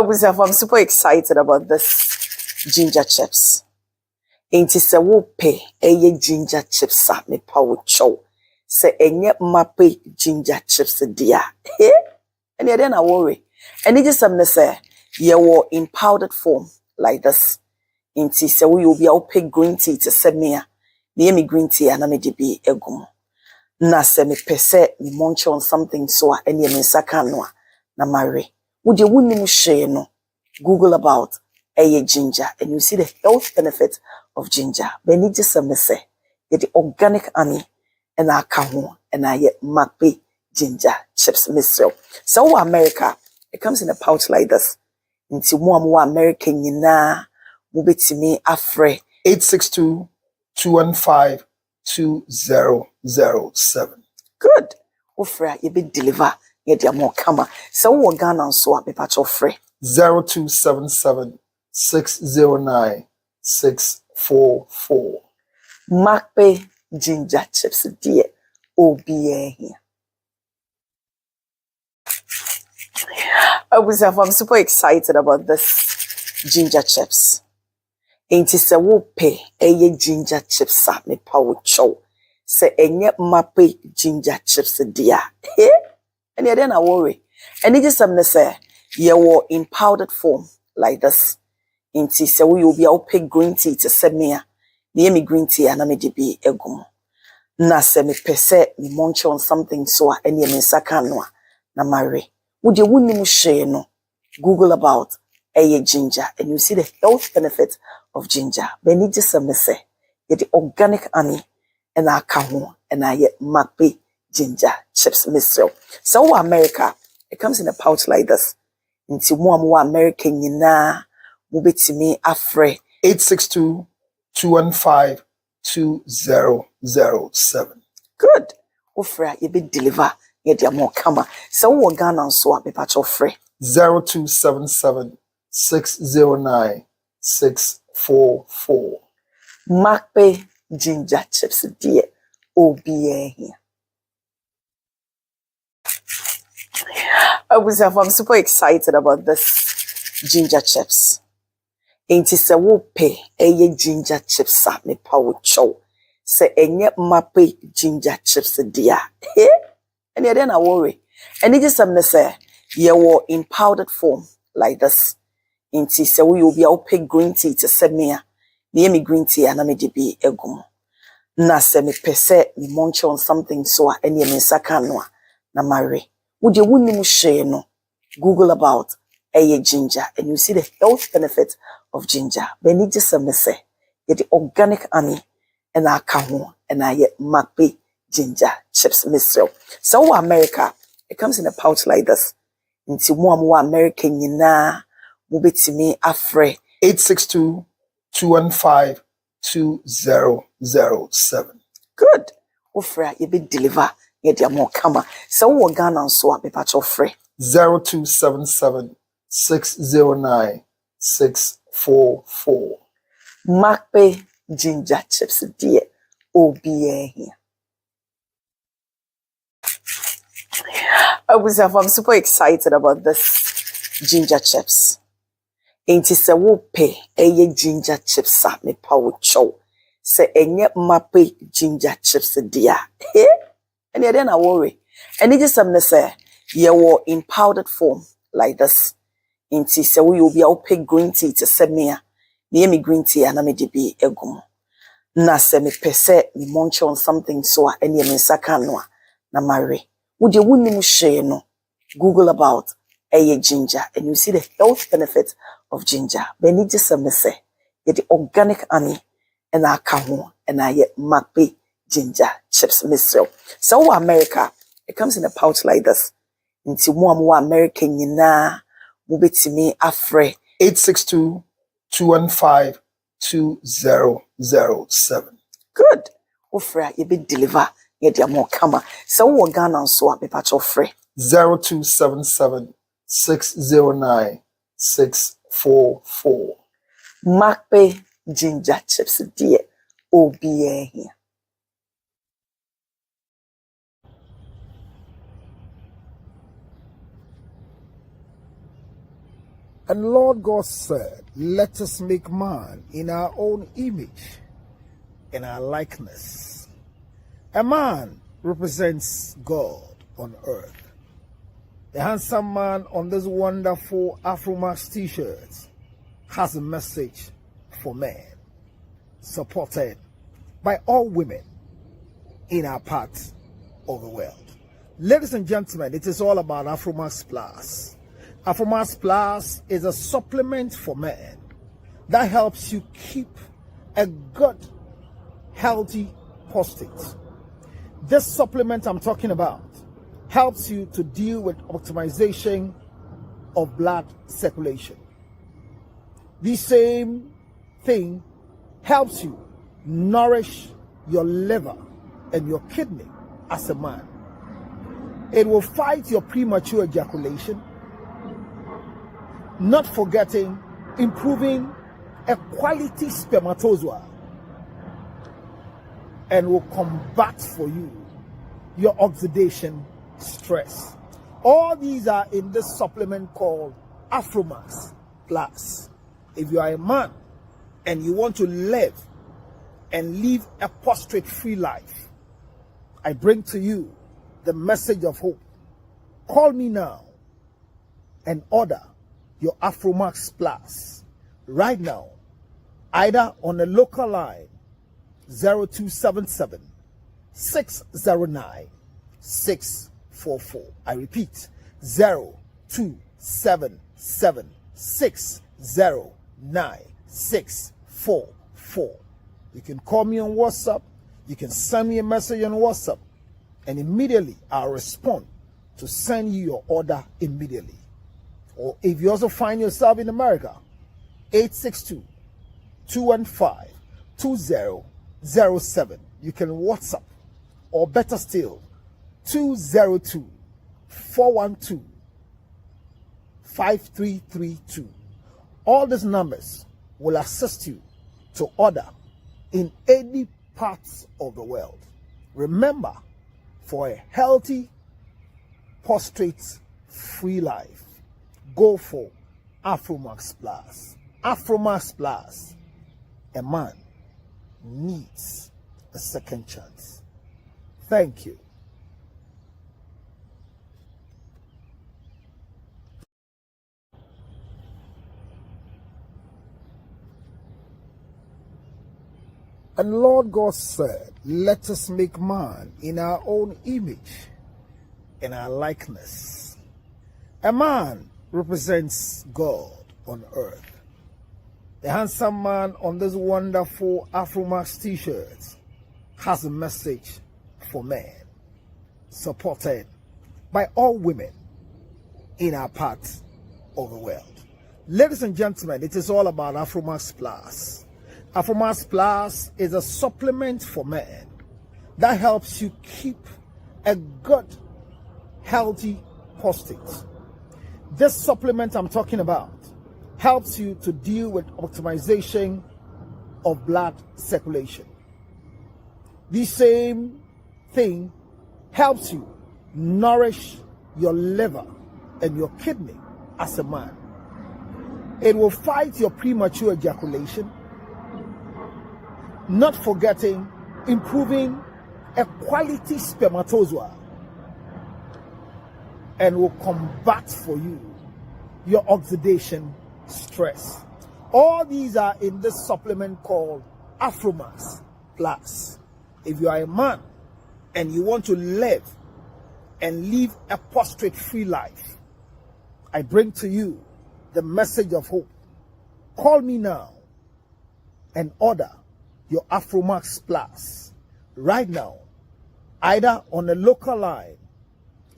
I'm super excited about this ginger chips. Ain't se wo pe eye ginger chips a me pa wo chow. Se enye mape ginger chips dia. Eh? And then I worry. And it just some say ye were in powdered form like this. Ain't se we will be pick green tea to send me a near me green tea and I may be egum. Na se me pese me munch on something so any me sakanwa na marry. Would you wouldn't share no? Google about a ginger and you see the health benefits of ginger. But need just some say get the organic honey and I come and I get mape ginger chips myself. So America, it comes in a pouch like this. Into more American yina mubiti me afre 862-215-2007. Good. Ofra you be deliver get your more kama. So Ghana and so be patch of free. 0277-609-644. Mape ginger chips dear. OBA here. I'm super excited about this ginger chips. Ain't se wo pe eye ginger chips a me pa wo chow. Se enye mape ginger chips dia. Eh? And then I worry. And it just some say ye were in powdered form like this. Ain't se we will be pick green tea to send me a near me green tea and I may be egum. Na se me pese me munch on something so any me sakanwa na marry. Would you wouldn't share no? Google about a ginger and you see the health benefits of ginger. But need just some say get the organic honey and I come and I get mape ginger chips myself. So America, it comes in a pouch like this. Into more American yina mubiti me afre 862-215-2007. Good. Ofra you be deliver get your more kama. So Ghana and so be patch of free. 0277-609-644. Mape ginger chips dear. OBA here. I'm super excited about this ginger chips. Ain't se wo pe eye ginger chips a me pa wo chow. Se enye mape ginger chips dia. Eh? And then I worry. And it just some say ye were in powdered form like this. Ain't se we will be pick green tea to send me a near me green tea and I may be egum. Na se me pese me munch on something so any me sakanwa na marry. Would you wouldn't share no? Google about a ginger and you see the health benefits of ginger. But need just some say get the organic honey and I come and I get mape ginger chips myself. So America, it comes in a pouch like this. Into more American yina mubiti me afre 862-215-2007. Good. Ofra you be deliver get your more kama. So Ghana and so be patch of free. 0277-609-644. Mape ginger chips dear. OBA here. I'm super excited about this ginger chips. Ain't se wo pe eye ginger chips a me pa wo chow. Se enye mape ginger chips dia. Eh? And then I worry. And it just some say ye were in powdered form like this. Ain't se we will be pick green tea to send me a near me green tea and I may be egum. Na se me pese me munch on something so any me sakanwa na marry. Would you wouldn't share no? Google about a ginger and you see the health benefits of ginger. But need just some say get the organic honey and I come and I get mape ginger chips myself. So America, it comes in a pouch like this. Into more American yina mubiti me afre 862-215-2007. Good. Ofra you be deliver get your more kama. So Ghana and so be patch of free. 0277-609-644. Mape ginger chips dear. OBA here. And Lord God said, let us make man in our own image, in our likeness. A man represents God on earth. The handsome man on this wonderful Afromax t-shirt has a message for men, supported by all women in our part of the world. Ladies and gentlemen, it is all about Afromax Plus. Afromax Plus is a supplement for men that helps you keep a good, healthy prostate. This supplement I'm talking about helps you to deal with optimization of blood circulation. The same thing helps you nourish your liver and your kidney as a man. It will fight your premature ejaculation, not forgetting improving a quality spermatozoa, and will combat for you your oxidation stress. All these are in this supplement called Afromax Plus. If you are a man and you want to live a prostrate-free life, I bring to you the message of hope. Call me now and order your Afromax Plus right now, either on a local line 0277 609 644. I repeat, 0277 609 644. You can call me on WhatsApp. You can send me a message on WhatsApp, and immediately I'll respond to send you your order immediately. Or if you also find yourself in America, 862-215-2007. You can WhatsApp, or better still, 202-412-5332. All these numbers will assist you to order in any parts of the world. Remember, for a healthy, prostrate-free life, go for Afromax Plus. Afromax Plus. A man needs a second chance. Thank you. And Lord God said, let us make man in our own image, in our likeness. A man represents God on earth. The handsome man on this wonderful Afromax t-shirt has a message for men, supported by all women in our part of the world. Ladies and gentlemen, it is all about Afromax Plus. Afromax Plus is a supplement for men that helps you keep a good, healthy prostate. This supplement I'm talking about helps you to deal with optimization of blood circulation. The same thing helps you nourish your liver and your kidney as a man. It will fight your premature ejaculation, not forgetting improving a quality spermatozoa, and will combat for you your oxidation stress. All these are in this supplement called Afromax Plus. If you are a man and you want to live a prostrate-free life, I bring to you the message of hope. Call me now and order your Afromax Plus right now, either on a local line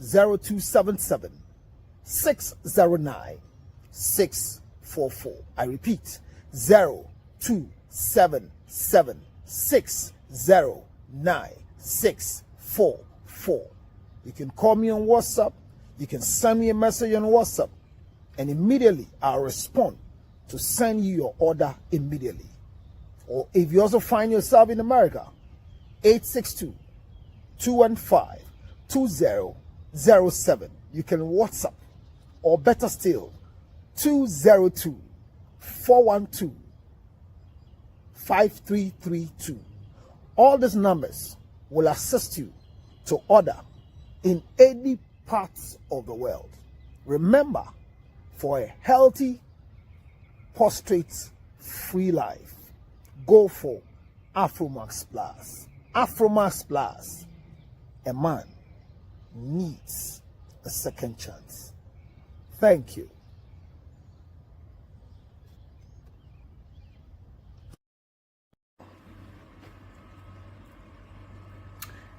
0277 609 644. I repeat, 0277 609 644. You can call me on WhatsApp. You can send me a message on WhatsApp, and immediately I'll respond to send you your order immediately. Or if you also find yourself in America, 862-215-2007. You can WhatsApp, or better still, 202 412 5332. All these numbers will assist you to order in any parts of the world. Remember, for a healthy, prostrate-free life, go for Afromax Plus. Afromax Plus. A man needs a second chance. Thank you.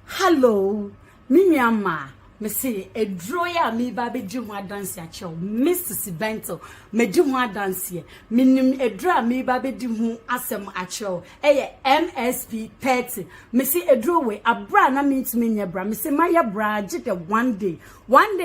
Hello, Minyama. Me say a drawer me baby Juma dance ya chow, Mrs. Bento, me Juma dance ye, minim a draw me baby Dimu asem a chow, MSP 30. Me see a drawway, a bra na means me ya bra, me say Maya bra, jit one day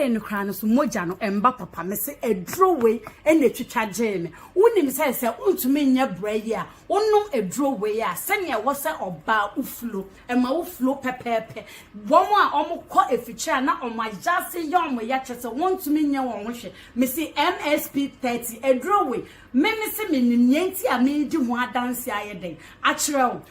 in the crown of Mojano and Bapapa, me say a drawway and the chicha jane. Unim says, to me ya bra ya, no a drawway ya, send ya was a or bar uflo, and my uflo pepe. One more almost caught a feature na on my jassy young way yachas want to mean your wish. Missy MSP 30 a drawway. Many see me nienti a me do one dance ya day. Actual,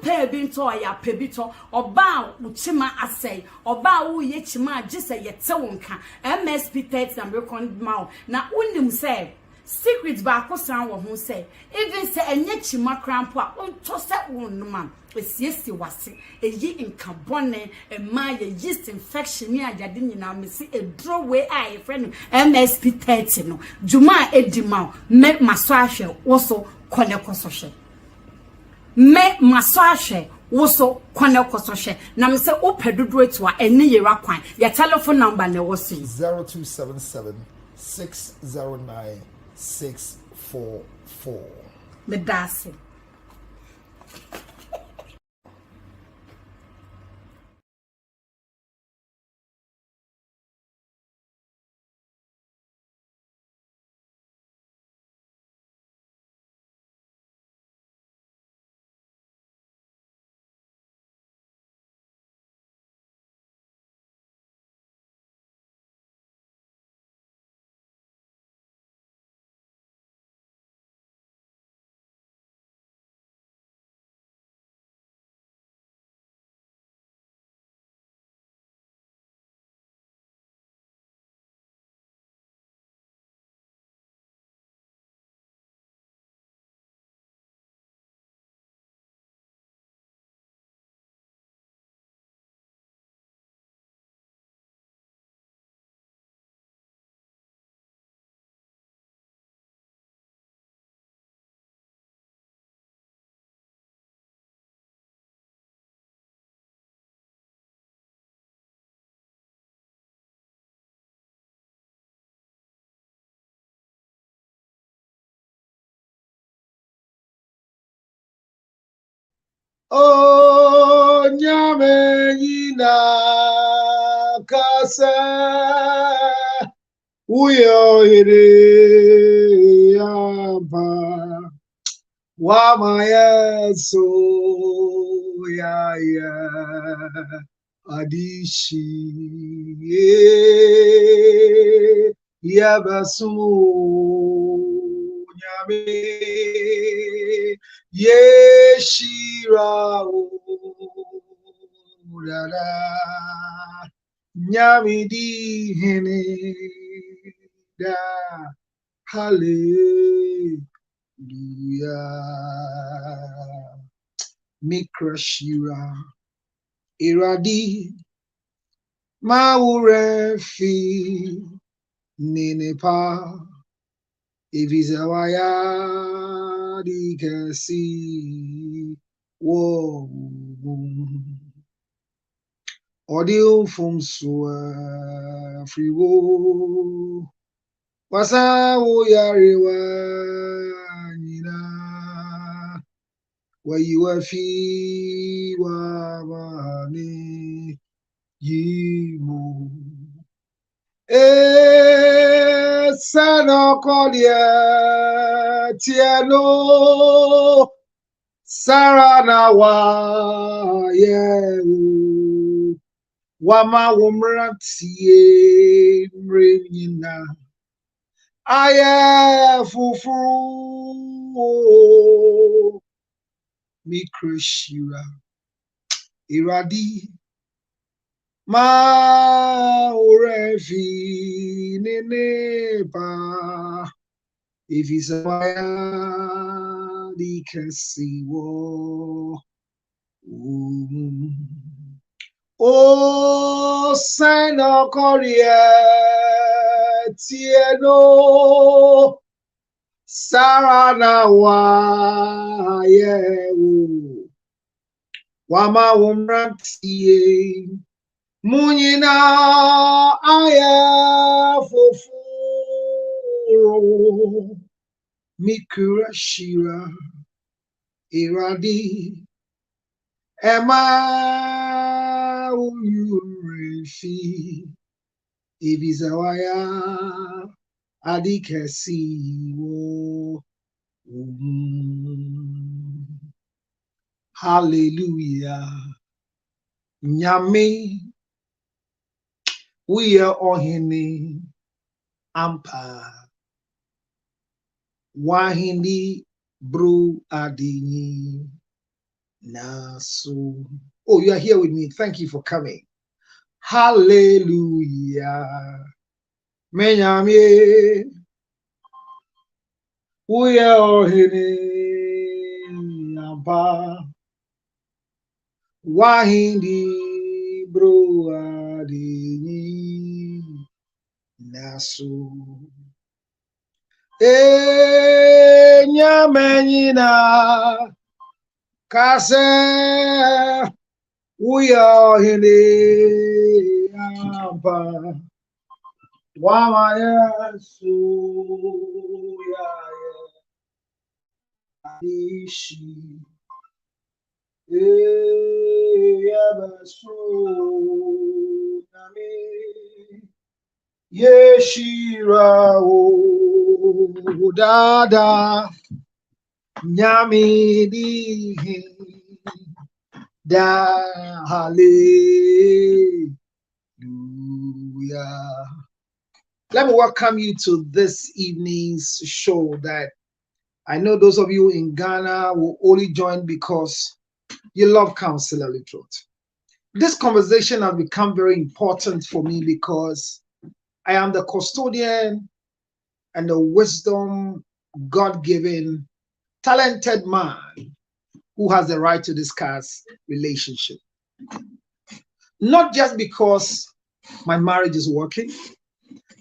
pair binto ya pebito or bow uchima assay or bow yechima just a yet sewonka. MSP 30 and recon mouth. Now unim say. Secret back was sound who say, even say a yechima crampa on toss that one man. It's yes, was a ye in carbone, a my yeast infection near Yadina, me see a drawway eye friend MSP 30 no. Juma Edimau, make massage also Konekososhe. Make massage also Konekososhe. Now me say, oh, pedudre to any year aquine. Your telephone number ne was 0277 609 644. The Darcy. Oh, nyamenyina kasa uyo ire yamba wamayeso ya adishi yabasu nyame Yeshira urara nyamidi hene da hallelujah mikrashira iradi maurefi nenepa Evizawaya dikasi wo audio from so friwo wasa wo yarewa nyina wa yiwafi wa mani yimu Sano kolia tiano sarana wa ye wama wumratie mrenyina Aye fufu mi krishira iradi ma orefi nene pa ifisaya di kesiwo o seno korie tieno sarana wa yewu wama wumrantie munyina aya foforo mikura shira iradi ema uyurifi ibizawaya adikesiwo hallelujah nyame we are ohini ampa wahindi bru adini nasu. Oh, you are here with me. Thank you for coming. Hallelujah. Menyame we are ohini ampa wahindi bru adini nasu. Nyamenyina kase uyahini ampa wama Yesu yaye ishi yabasu nami yeshira o dada nyami da hallelujah. Let me welcome you to this evening's show that I know those of you in Ghana will only join because you love Counselor Littroth. This conversation has become very important for me because I am the custodian and the wisdom God-given talented man who has the right to discuss relationship. Not just because my marriage is working,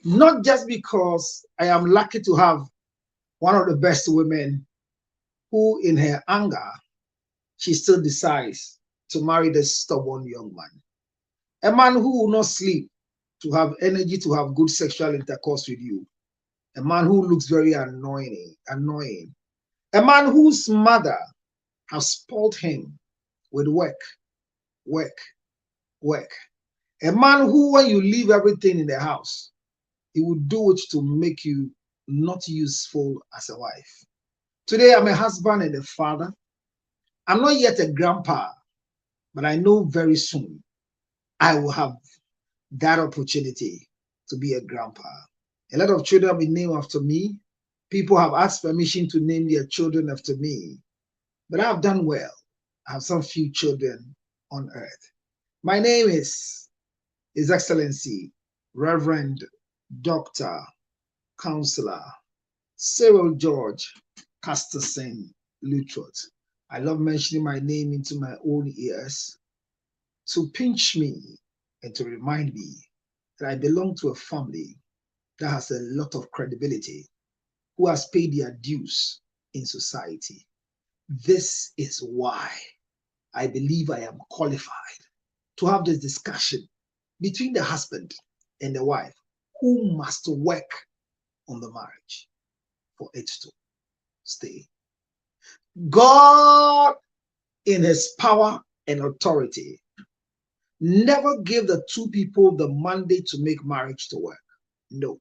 not just because I am lucky to have one of the best women who in her anger, she still decides to marry this stubborn young man. A man who will not sleep to have energy to have good sexual intercourse with you. A man who looks very annoying. A man whose mother has spoiled him with work. A man who, when you leave everything in the house, he will do it to make you not useful as a wife. Today, I'm a husband and a father. I'm not yet a grandpa, but I know very soon I will have that opportunity to be a grandpa. A lot of children have been named after me. People have asked permission to name their children after me, but I've done well. I have some few children on earth. My name is His Excellency, Reverend Dr. Counselor Cyril George Casterson Littroth. I love mentioning my name into my own ears to pinch me and to remind me that I belong to a family that has a lot of credibility, who has paid their dues in society. This is why I believe I am qualified to have this discussion between the husband and the wife who must work on the marriage for it to stay. God, in his power and authority, never gave the two people the mandate to make marriage to work. No.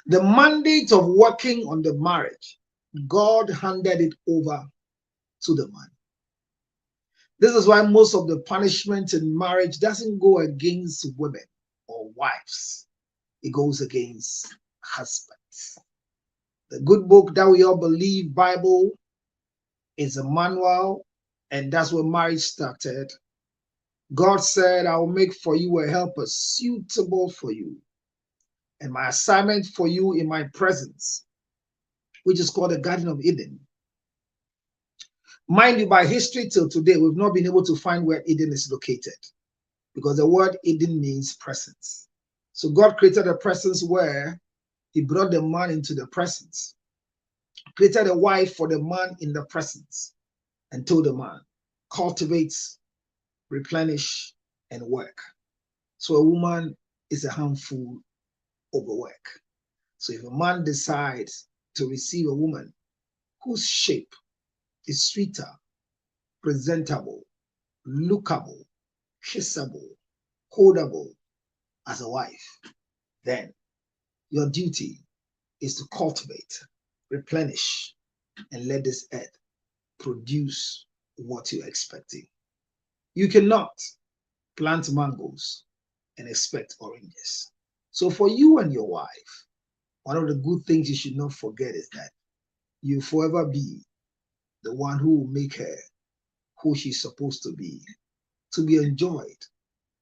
The mandate of working on the marriage, God handed it over to the man. This is why most of the punishment in marriage doesn't go against women or wives. it goes against husbands. The good book that we all believe, Bible, is a manual, and that's where marriage started. God said, I will make for you a helper suitable for you. And my assignment for you in my presence, which is called the Garden of Eden. Mind you, by history till today, we've not been able to find where Eden is located, because the word Eden means presence. So God created a presence where he brought the man into the presence, created a wife for the man in the presence, and told the man, cultivate, replenish, and work. So a woman is a handful of work. So if a man decides to receive a woman whose shape is sweeter, presentable, lookable, kissable, holdable as a wife, then your duty is to cultivate, replenish, and let this earth produce what you're expecting. You cannot plant mangoes and expect oranges. So for you and your wife, one of the good things you should not forget is that you forever be the one who will make her who she's supposed to be enjoyed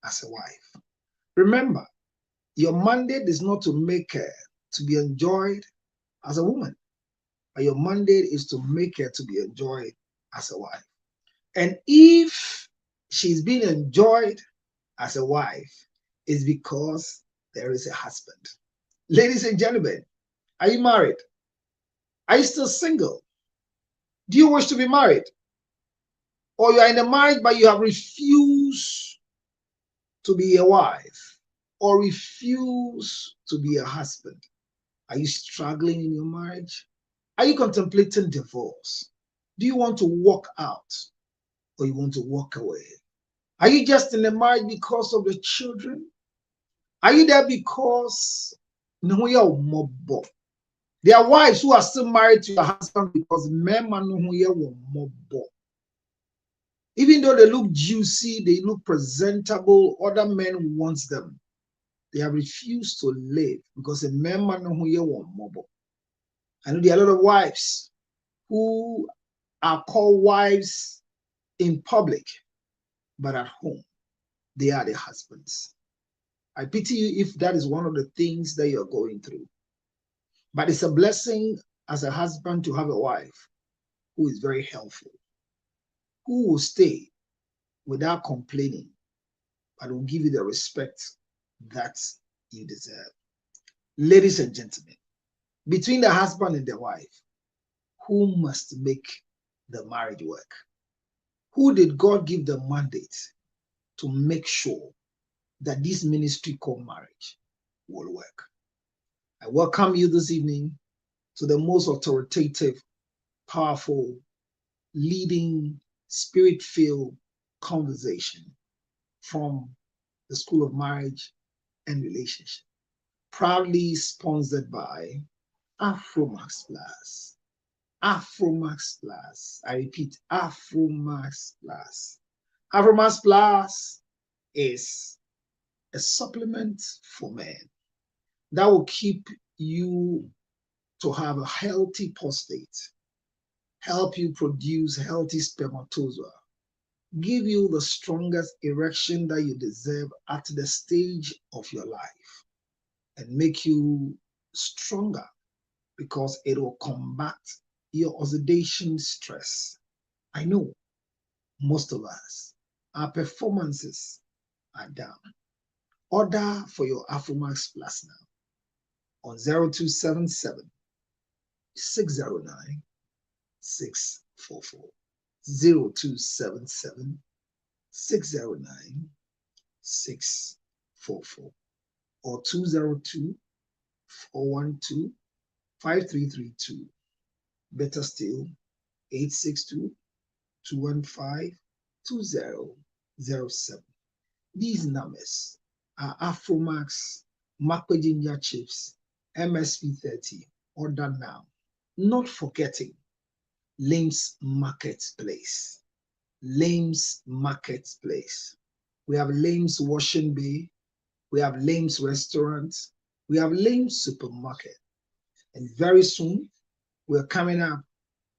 as a wife. Remember, your mandate is not to make her to be enjoyed as a woman, but your mandate is to make her to be enjoyed as a wife. And if she's being enjoyed as a wife, it's because there is a husband. Ladies and gentlemen, are you married? Are you still single? Do you wish to be married? Or you are in a marriage but you have refused to be a wife or refuse to be a husband? Are you struggling in your marriage? Are you contemplating divorce? Do you want to walk out or you want to walk away? Are you just in the marriage because of the children? Are you there because no, you're mobile? There are wives who are still married to your husband because men know who you mobile. Even though they look juicy, they look presentable, other men want them. They have refused to live because the men know who you want mobile. I know there are a lot of wives who are called wives in public, but at home, they are the husbands. I pity you if that is one of the things that you're going through. But it's a blessing as a husband to have a wife who is very helpful, who will stay without complaining, but will give you the respect that you deserve. Ladies and gentlemen, between the husband and the wife, who must make the marriage work? Who did God give the mandate to make sure that this ministry called marriage will work? I welcome you this evening to the most authoritative, powerful, leading, spirit-filled conversation from the School of Marriage and Relationship, proudly sponsored by Afromax Plus. Afromax Plus. I repeat, Afromax Plus. Afromax Plus is a supplement for men that will keep you to have a healthy prostate, help you produce healthy spermatozoa, give you the strongest erection that you deserve at the stage of your life, and make you stronger because it will combat your oxidation stress. I know most of us, our performances are down. Order for your Afromax Plus now on 0277 609 644. 0277 609 644 or 202 412 5332. Better still, 862 215 2007. These numbers are Afromax Makwe Ginger Chips MSP 30. Order now. Not forgetting Lames Marketplace. Lames Marketplace. We have Lames Washing Bay. We have Lames Restaurant. We have Lame Supermarket. And very soon, we're coming up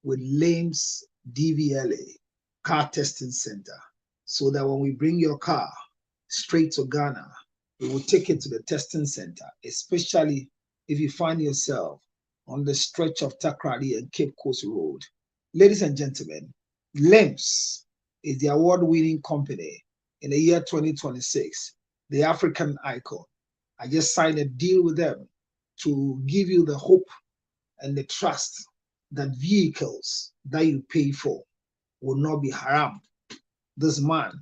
with Lame's DVLA, Car Testing Center, so that when we bring your car straight to Ghana, we will take it to the testing center, especially if you find yourself on the stretch of Takrady and Cape Coast Road. Ladies and gentlemen, Lame's is the award-winning company in the year 2026, the African icon. I just signed a deal with them to give you the hope and the trust that vehicles that you pay for will not be haram. This man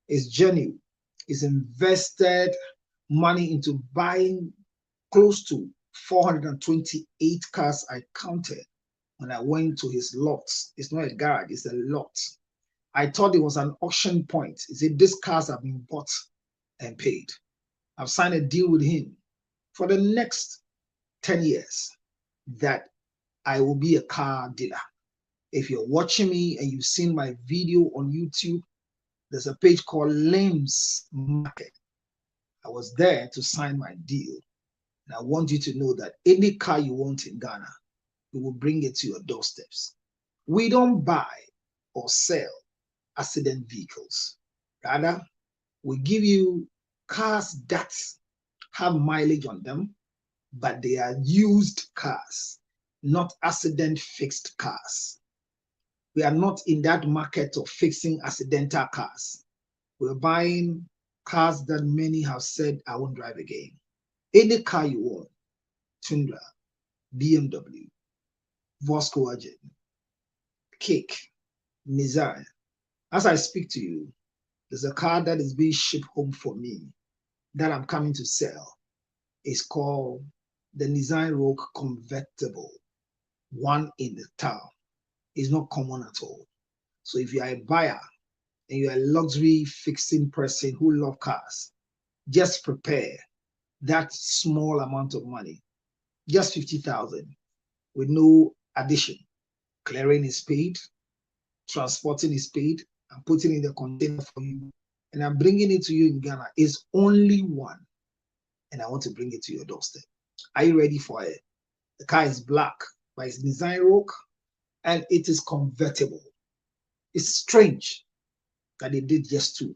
is genuine. He's invested money into buying close to 428 cars I counted when I went to his lots. It's not a garage, it's a lot. I thought it was an auction point. He said, these cars have been bought and paid. I've signed a deal with him for the next 10 years that I will be a car dealer. If you're watching me and you've seen my video on YouTube, there's a page called Lame's Market. I was there to sign my deal. And I want you to know that any car you want in Ghana, we will bring it to your doorsteps. We don't buy or sell accident vehicles. Rather, we give you cars that have mileage on them, but they are used cars, not accident fixed cars. We are not in that market of fixing accidental cars. We're buying cars that many have said, I won't drive again. Any car you want, Tundra, BMW, Volkswagen, Cake, Nissan. As I speak to you, there's a car that is being shipped home for me that I'm coming to sell. It's called the Nissan Rogue Convertible, one in the town. It's not common at all. So if you are a buyer and you're a luxury fixing person who loves cars, just prepare that small amount of money, just 50,000, with no addition. Clearing is paid, transporting is paid, I'm putting in the container for you, and I'm bringing it to you in Ghana. It's only one, and I want to bring it to your doorstep. Are you ready for it? The car is black, but it's Nissan Rogue, and it is convertible. It's strange that they did just two,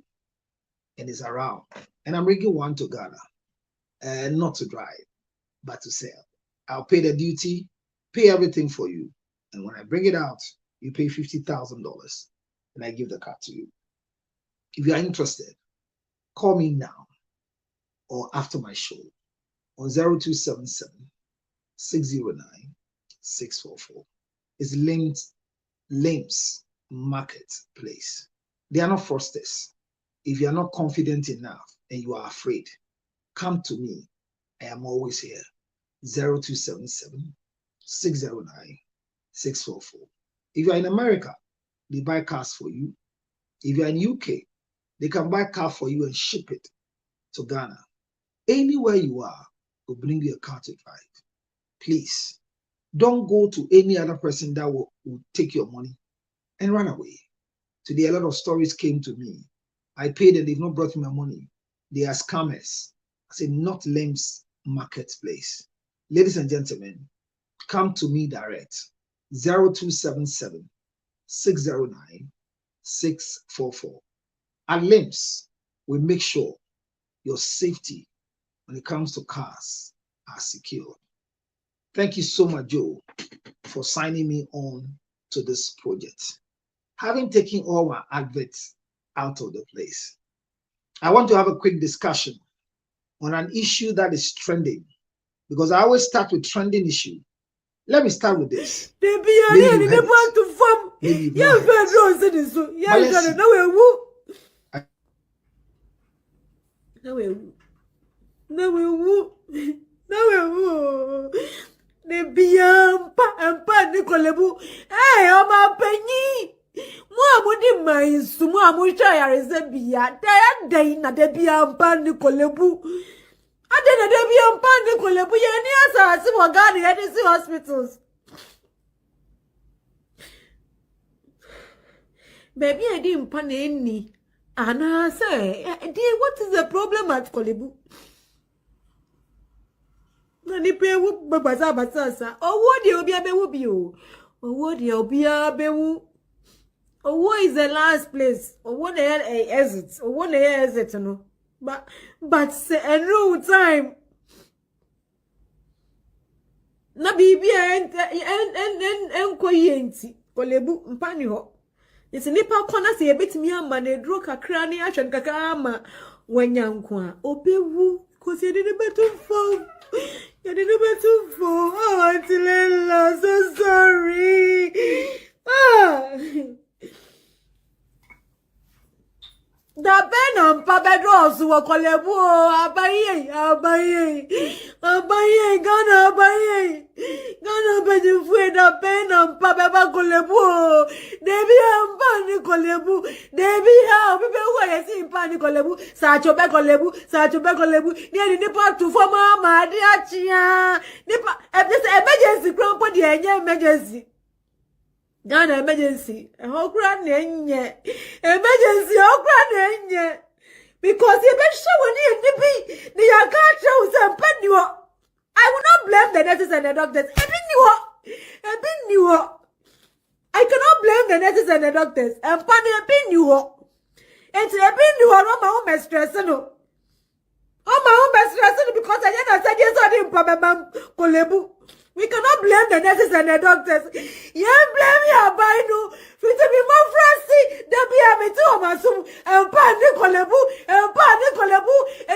and it's around. And I'm bringing one to Ghana, not to drive, but to sell. I'll pay the duty, pay everything for you, and when I bring it out, you pay $50,000, and I give the car to you. If you are interested, call me now or after my show on 0277 609 644. It's Lame's Marketplace. They are not fraudsters. If you are not confident enough and you are afraid, come to me. I am always here. 0277 609 644. If you are in America, they buy cars for you. If you are in UK, they can buy a car for you and ship it to Ghana. Anywhere you are, we'll bring you a car to drive. Please, don't go to any other person that will take your money and run away. Today, a lot of stories came to me. I paid and they've not brought me my money. They are scammers. I said, not Lame's Marketplace. Ladies and gentlemen, come to me direct. 0277 609 644. At Lame's, we make sure your safety when it comes to cars are secured. Thank you so much, Joe, for signing me on to this project. Having taken all my adverts out of the place, I want to have a quick discussion on an issue that is trending, because I always start with trending issue. Let me start with this. Hospitals. Baby, I didn't pan any. And I say, what is the problem at Kolebu? ni pe wu babasa basasa owo de obi abewu bi o owo de obi abewu owo is the last place owo na exit owo na exit no but say enroll time na bibi enkoyenti kolebu mpani ho yesi nipa kona se yebetimi ama na eduro kakra ne ahwe kakra ama wanyanko a obewu kosi edine betufo yedine betufo oh Auntie so sorry da bena mpa bedro so kolebu abaye gana bejifu da bena mpa beba kolebu debi mpa ni kolebu debi ha obi be wo yesi mpa ni kolebu sa chobe kolebu ni ni pa tu fo ma ade achia ni pa emergency krampo de enye emergency Ghana emergency. Okra nenye. Emergency okra nenye. Because you been showing the yakacha was a penny. I will not blame the nurses and the doctors. I cannot blame the nurses and the doctors. And pani a pin you. And to a pin you are on my own stress. No. On my own stress because I said yes, I didn't problem kolebu. We cannot blame the nurses and the doctors. Yeah, blame ya by no. Fit to be more fancy. There be a me too, my soon. And pan Nicolebu, and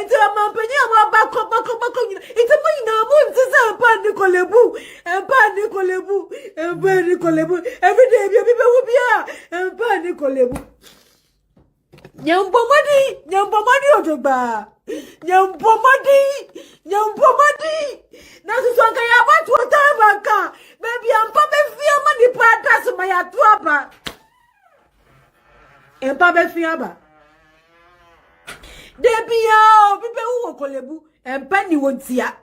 to a mampany, back. It's a money now, moon to say pan Nicolebu. Every day, people will be here, and pan Nicolebu. Nyampomadi ojoba. Nyampomadi. Na susonga ya watu otabaka. Baby ampa be fia mani pata suma ya tuapa. Empa be fia ba. Debi ya bibe uwo kolebu. Empa ni wontia.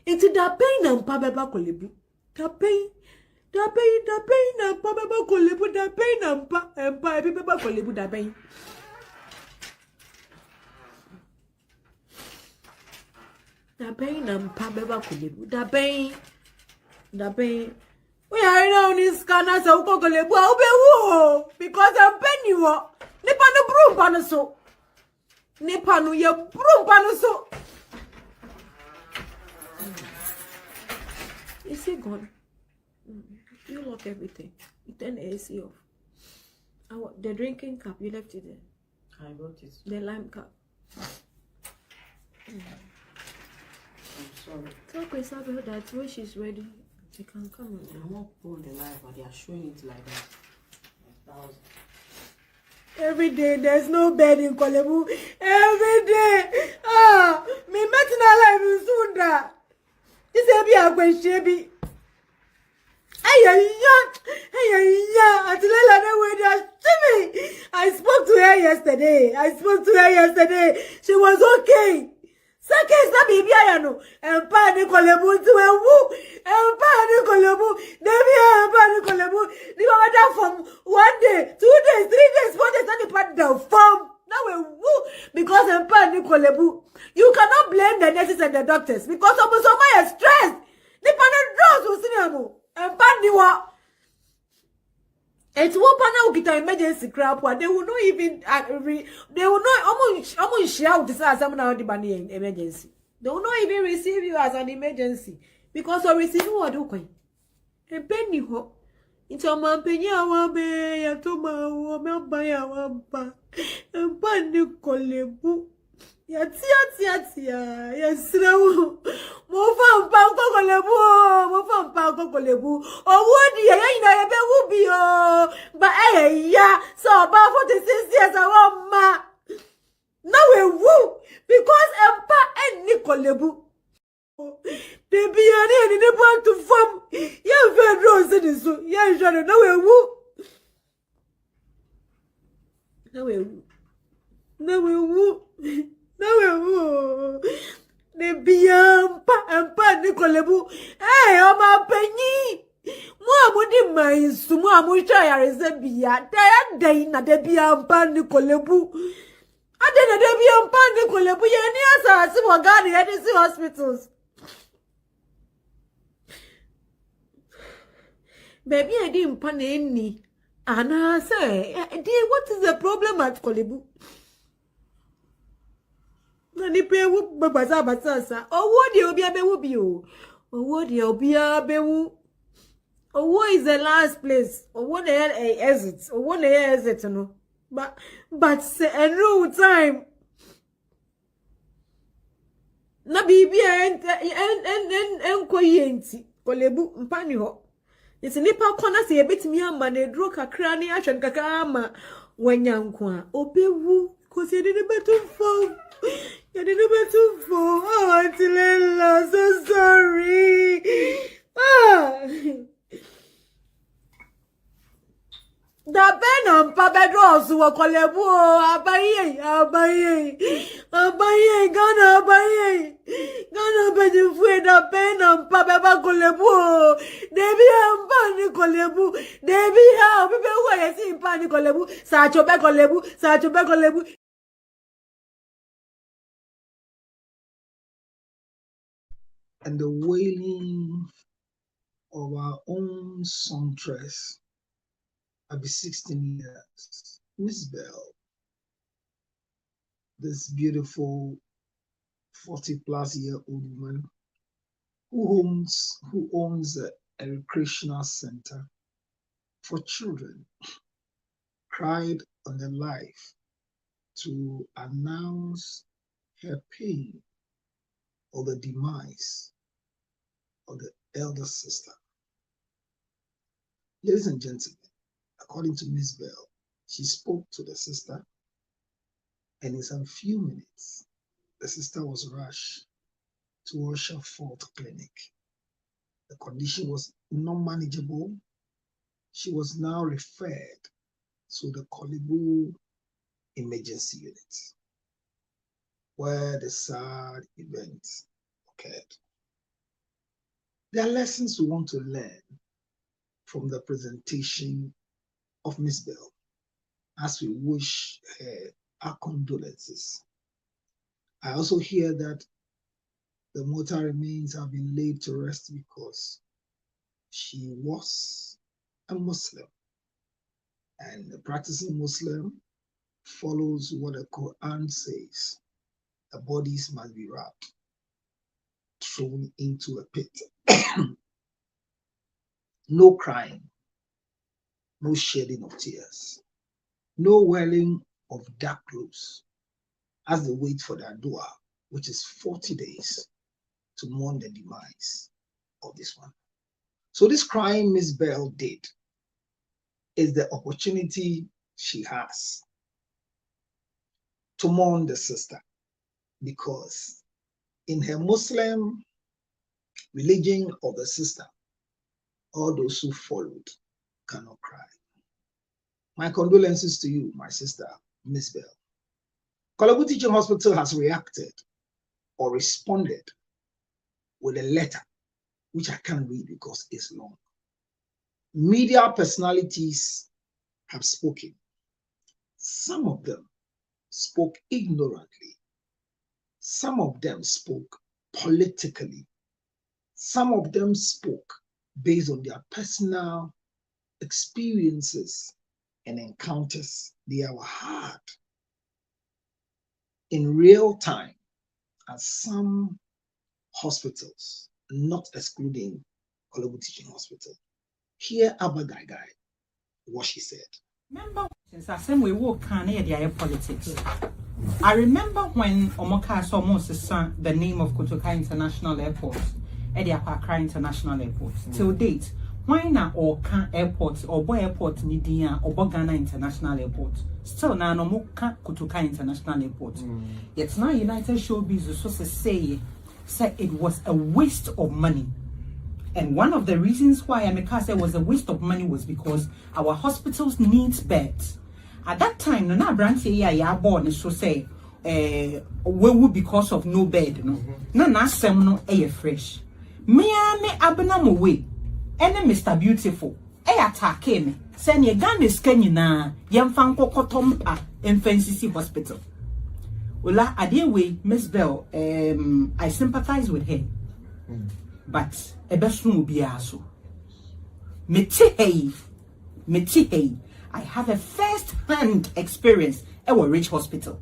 Iti da pain na mpa beba kolebu. Da pain na mpa beba kolebu. Da pain na mpa. Empa beba kolebu da pain. Da pain na mpa beba kolebu. Da pain. We are now in this canal so kolebu. Obewu. Because I'm penny wo. Nipa no brum pano so. Nipa no ye brum pano so. Is he gone? You lock everything. You turn the AC off. The drinking cup, you left it there. I wrote it. The lime cup. I'm sorry. Tell Isabel that when she's ready, she can come on. I won't pull the live, but they are showing it like that. 1,000. Every day there's no bed in Kolebu. Every day. Me metin alive in Sunda. This is a question. I spoke to her yesterday. She was okay. Second na baby ayano. Empa ni kolebu tu ewu. Empa ni kolebu. Debi empa ni kolebu. Ni mama down from 1 day, 2 days, 3 days, 4 days. Not the part down from. Now ewu because empa ni kolebu. You cannot blame the nurses and the doctors because almost so much stress. Ni panel drugs usiniamu. Empa ni wa. It's one panel ukita emergency crap. They will not even they will not almost shout this as someone on the money emergency. They will not even receive you as an emergency because of receiving what do coin. A penny ho. It's a man penny awabe ya toma wamba ya wamba. Empani kolebu. Ya tia. Ya sirawu. Mofa mpango kolebu. Owodi ya ina ebe wubi o. Ba ya. So ba 46 years awama. Now we woo because empa eni kolebu. They be any they want to form. Ya fedro se so. Ya jare now we woo. Ne empa ni kolebu. Hey, o ma penyi. Mo amudi maisu, mo amusha ya rezebiya. Day na de bi empa ni kolebu. I didn't be on panic, but you're near us. See what God had in hospitals. Baby, I didn't panic any. And I say, dear, what is the problem at Kolebu? Nani pe wu babaza batasa. Owo de obi abewu bi o. Owo de obi abewu. Owo is the last place. Owo na exit. Owo na exit no. But say no time. Na bibi en koyenti. Kolebu mpani ho. Yesi nipa kona se yebetimi amba na edro kakra ne ahwen kakra ama wanyanko a obewu cause you didn't better fall. You didn't better fall. Oh, Auntie Lela, so sorry. Da ben pa bedro so Kolebu abaye Gana bedu fu da ben pa beba Kolebu debi amba ni Kolebu debi ha obi be wo yesi mpa ni Kolebu sa chobe Kolebu And the wailing of our own songstress. I'll be 16 years. Miss Bell, this beautiful 40-plus-year-old woman who owns a recreational center for children, cried on the live to announce her pain of the demise of the elder sister. Ladies and gentlemen, according to Miss Bell, she spoke to the sister, and in some few minutes, the sister was rushed to Usher Fort Clinic. The condition was not manageable. She was now referred to the Kolebu Emergency Unit, where the sad event occurred. There are lessons we want to learn from the presentation of Miss Bell as we wish her our condolences. I also hear that the mortal remains have been laid to rest because she was a Muslim, and the practicing Muslim follows what the Quran says. The bodies must be wrapped, thrown into a pit. No crying, no shedding of tears, no wearing of dark clothes as they wait for their dua, which is 40 days to mourn the demise of this one. So this crying Miss Bell did is the opportunity she has to mourn the sister, because in her Muslim religion of the sister, all those who followed cannot cry. My condolences to you, my sister, Miss Bell. Kolebu Teaching Hospital has reacted or responded with a letter, which I can't read because it's long. Media personalities have spoken. Some of them spoke ignorantly. Some of them spoke politically. Some of them spoke based on their personal experiences and encounters they have had in real time at some hospitals, not excluding Kolebu Teaching Hospital. Here, Abba Gai, what she said. Remember, since I said we walk the politics. I remember when Omoka saw Moses the name of Kotoka International Airport, Edia Accra International Airport. Till date, why not or can airport or boy airport Nidia or Ghana International Airport? Still now no more Kotoka International Airport. Yet now United Showbiz so say it was a waste of money. And one of the reasons why Amika said it was a waste of money was because our hospitals need beds. At that time, no na branch ya born so say we would because of no bed no. Na sem no fresh. Me abena mo way. Ene Mr. Beautiful. Attack me. Send ye Ghana scan na yemfa nkokotompa MFNCC hospital. Ola Adeway, Miss Bell, I sympathize with her. But a best room will be also. Meti I have a first-hand experience at a Rich Hospital.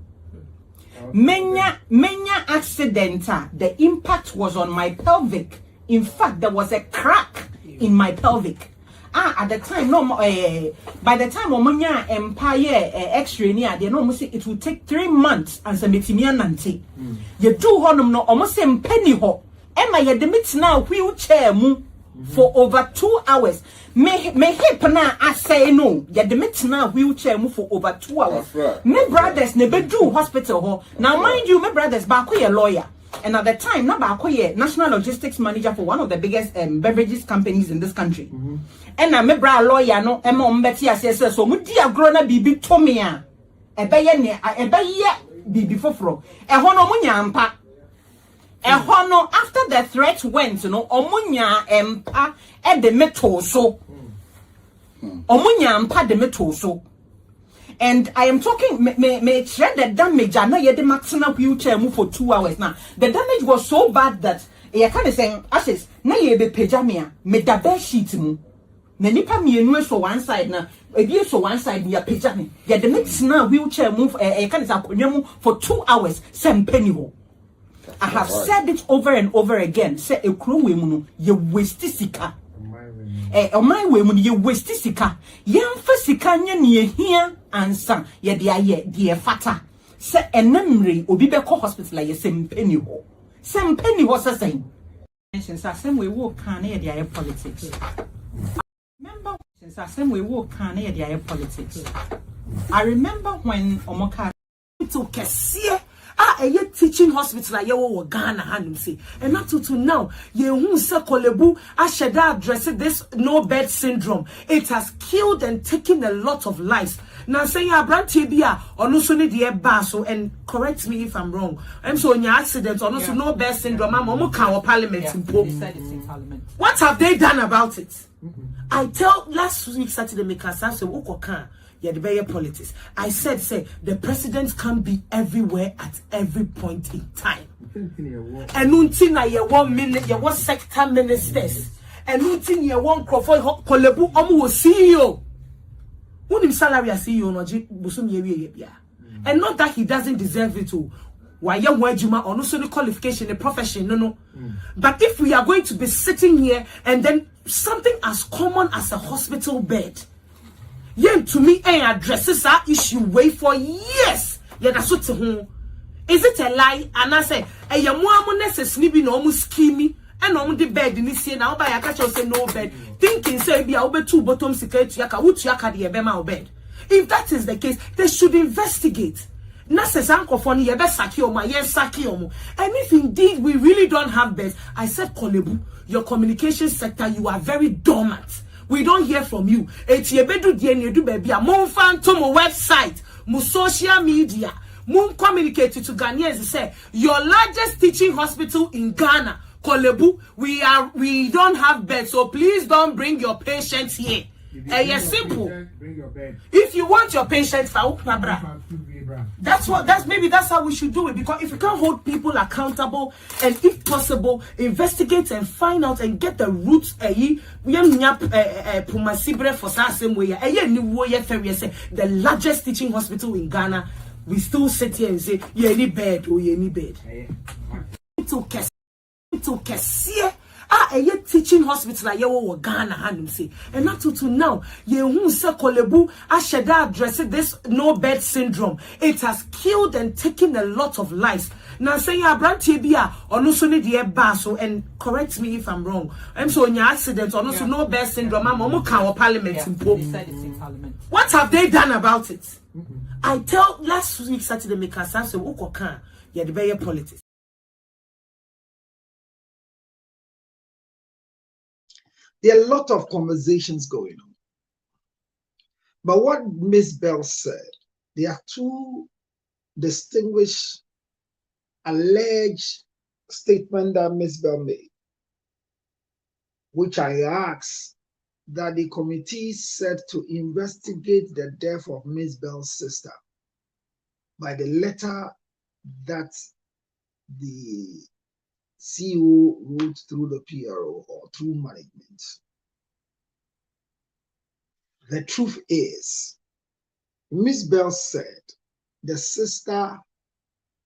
Menya accident, the impact was on my pelvic. In fact, there was a crack in my pelvic. At the time, no, by the time Omonya Empire X-ray near, they know it will take 3 months and some nanti. You do honum no almost same penny ho. Emma ye demit now wheelchair mu for over 2 hours. Me hip na I say no. Ye demit now wheelchair mu for over 2 hours. Me brothers ne bedu hospital ho. Now mind you, my brothers back a lawyer. And at the time, Nabakoye, national logistics manager for one of the biggest beverages companies in this country. And I'm a bra lawyer, no, Emma Betty, says, so Mudia Grona Bibi Tomia, a baye Bibi Fofro, a honomunya ampa. A hono after the threat went, you know, Omunya empa at the metal so. Omunya ampa the metal so. And I am talking, me shred the damage. I know you the maximum wheelchair move for 2 hours now. The damage was so bad that you kind of saying, Ashes, na ye be pejamia, me da bed sheet mu. Me nipa me enu so one side na, ebi so one side me ya pejami. Ya the next now wheelchair move, kind of say for 2 hours, sem penny ho. I have said it over and over again. Say a crew we munu, ye waste sika. My way when you waste sika, young Fasika nye here and son, ye dear fata. Say a memory or be hospital like a same penny ho. Same penny was the same. Since I same we walk Canada politics. Remember since I same we walk Canada politics. I remember when Omoka to Cassia. A teaching hospital a yewo Ghana hanum say and not to now ye hu se Kolebu asheda address this no bed syndrome. It has killed and taken a lot of lives. Now say abrantie bia ono so ne de ba so, and correct me if I'm wrong. I'm so nya accident ono so no bed syndrome am omo kan o parliament impo. What have they done about it? I tell last week Saturday make us say ukokan. Yeah, the Bayer politics. I said, the president can be everywhere at every point in time. And untina ye 1 minute, ye 1 sector ministers. And untin ye 1 Crawford Kolebu Omu CEO. Unim salary as CEO no busum ye. And not that he doesn't deserve it to. Why young wajuma or no so the qualification, the profession, no. But if we are going to be sitting here and then something as common as a hospital bed. Yen to me addresses our issue way for years. Yeah, that's what is it a lie? And I say, a yamuamoness is snipping almost scheming and on the bed in this year now by a catch or say no bed. Thinking say be over 2 bottom security yaka which yaka the bema bed. If that is the case, they should investigate. Nurses uncle for ye best sakiomo, yes sakiomo. And if indeed we really don't have beds, I said Kolebu, your communication sector, you are very dormant. We don't hear from you. Etiebedu dienedu baby. Mon phantom website, mo social media, mo communicate to Ghanaians. Say your largest teaching hospital in Ghana, Kolebu. We don't have beds, so please don't bring your patients here. Yes, simple. Bring your bed. If you want your patients, maybe that's how we should do it. Because if you can't hold people accountable and if possible, investigate and find out and get the roots. The largest teaching hospital in Ghana, we still sit here and say, you any bed or you any bed. To Cassia. A teaching hospital like yewo Ghana hanum say and not to now ye hu se Kolebu asheda address this no bed syndrome. It has killed and taken a lot of lives. Now say abrantie bia ono so ne de ba so, and correct me if I'm wrong. I'm so nya accident ono so no bed syndrome am omo kan o parliament impo. What have they done about it? I tell last week Saturday make us say ukokan ye the Bayer politics. There are a lot of conversations going on. But what Miss Bell said, there are 2 distinguished, alleged statements that Miss Bell made, which I asked that the committee said to investigate the death of Miss Bell's sister by the letter that the CEO wrote through the PRO or through management. The truth is, Miss Bell said the sister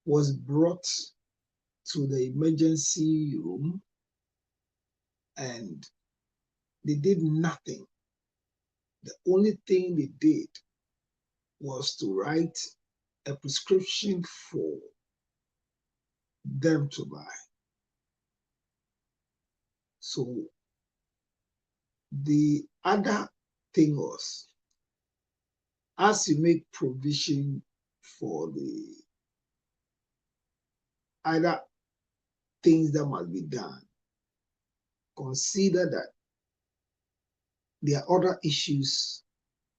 was brought to the emergency room and they did nothing. The only thing they did was to write a prescription for them to buy. So the other thing was, as you make provision for the other things that must be done, consider that there are other issues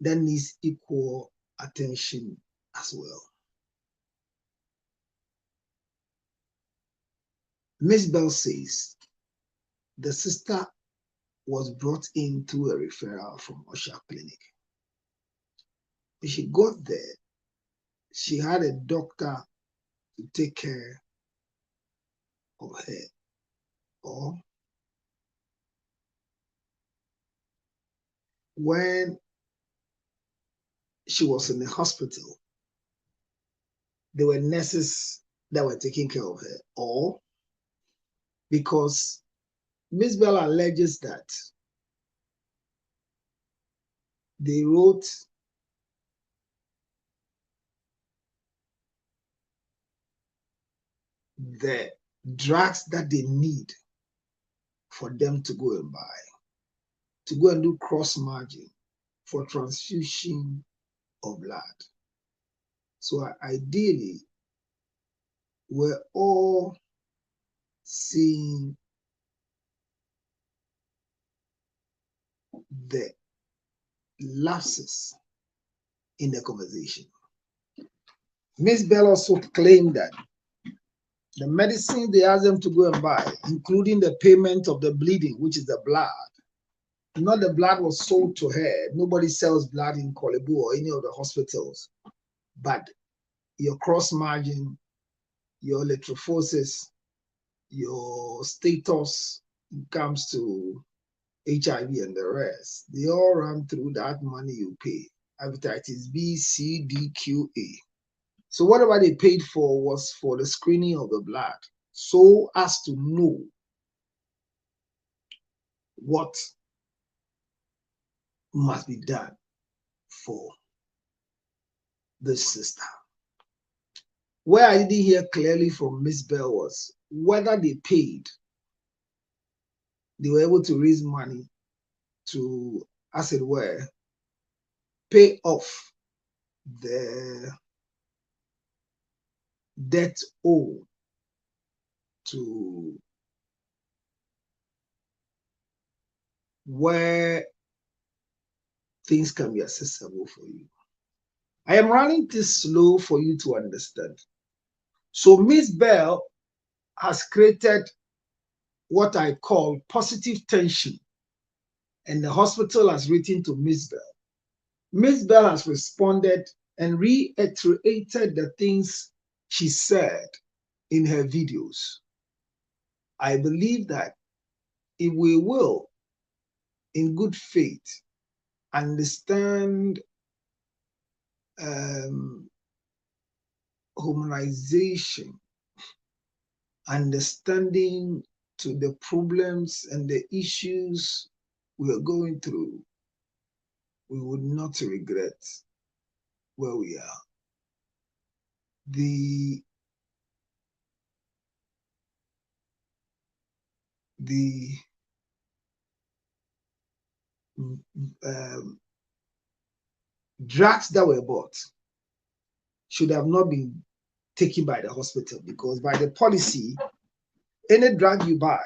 that needs equal attention as well. Miss Bell says the sister was brought in through a referral from Osha Clinic. When she got there, she had a doctor to take care of her. Or when she was in the hospital, there were nurses that were taking care of her. Or because Miss Bell alleges that they wrote the drugs that they need for them to go and buy, to go and do cross margin for transfusion of blood. So ideally, we're all seeing the lapses in the conversation. Miss Bell also claimed that the medicine they asked them to go and buy, including the payment of the bleeding, which is the blood, not the blood was sold to her. Nobody sells blood in Korle Bu or any of the hospitals, but your cross margin, your electrophoresis, your status comes to HIV and the rest, they all run through that money you pay. Hepatitis B, C, D, Q, A. So whatever they paid for was for the screening of the blood, so as to know what must be done for the sister. Where I didn't hear clearly from Miss Bell was whether they paid, they were able to raise money to, as it were, pay off the debt owed to where things can be accessible for you. I am running this slow for you to understand. So Miss Bell has created what I call positive tension, and the hospital has written to Miss Bell. Miss Bell has responded and reiterated the things she said in her videos. I believe that if we will, in good faith, understand humanization, understanding to the problems and the issues we are going through, we would not regret where we are. The drugs that were bought should have not been taken by the hospital, because by the policy, any drug you buy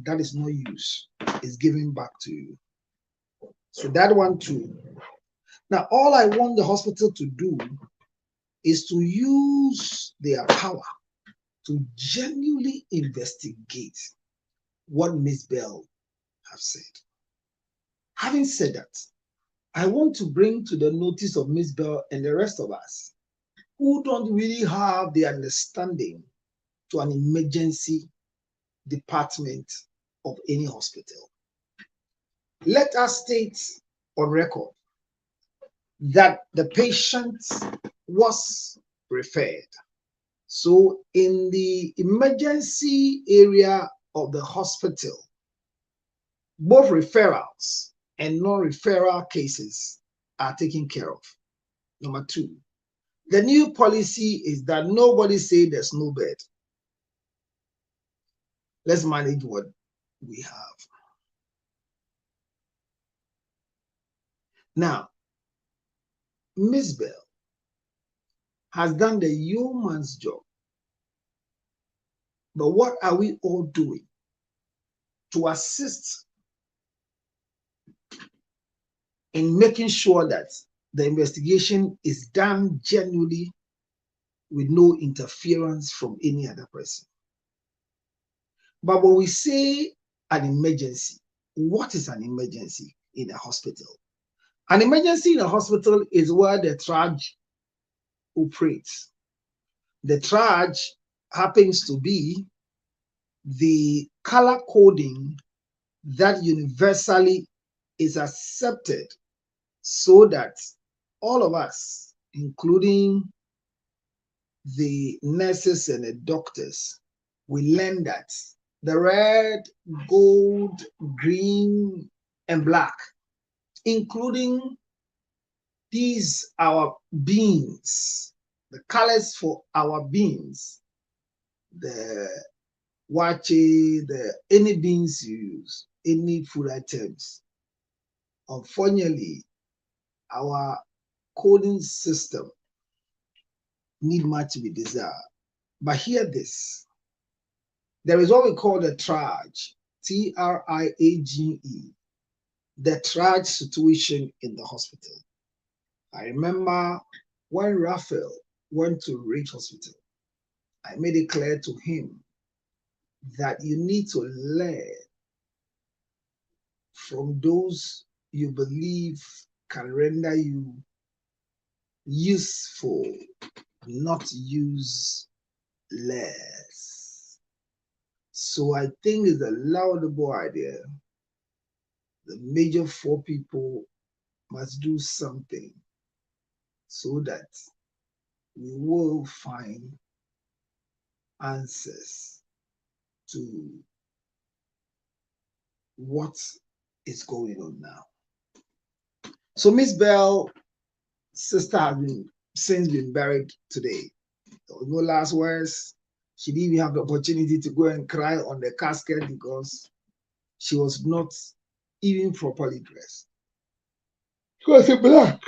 that is not used is given back to you. So that one too. Now, all I want the hospital to do is to use their power to genuinely investigate what Miss Bell have said. Having said that, I want to bring to the notice of Miss Bell and the rest of us who don't really have the understanding to an emergency department of any hospital. Let us state on record that the patient was referred. So in the emergency area of the hospital, both referrals and non-referral cases are taken care of. Number two, the new policy is that nobody say there's no bed. Let's manage what we have. Now, Miss Bell has done the yeoman's job. But what are we all doing to assist in making sure that the investigation is done genuinely with no interference from any other person? But when we say an emergency, what is an emergency in a hospital? An emergency in a hospital is where the triage operates. The triage happens to be the color coding that universally is accepted so that all of us, including the nurses and the doctors, we learn that the red, gold, green, and black, including these our beans, the colors for our beans, the wache, the any beans you use, any food items. Unfortunately, our coding system need much to be desired. But hear this. There is what we call the triage, T-R-I-A-G-E, the triage situation in the hospital. I remember when Raphael went to Reach Hospital, I made it clear to him that you need to learn from those you believe can render you useful, not useless. So I think it's a laudable idea. The major four people must do something so that we will find answers to what is going on now. So Miss Bell's sister has since been buried today. There was no last words. She didn't even have the opportunity to go and cry on the casket because she was not even properly dressed. She was in black.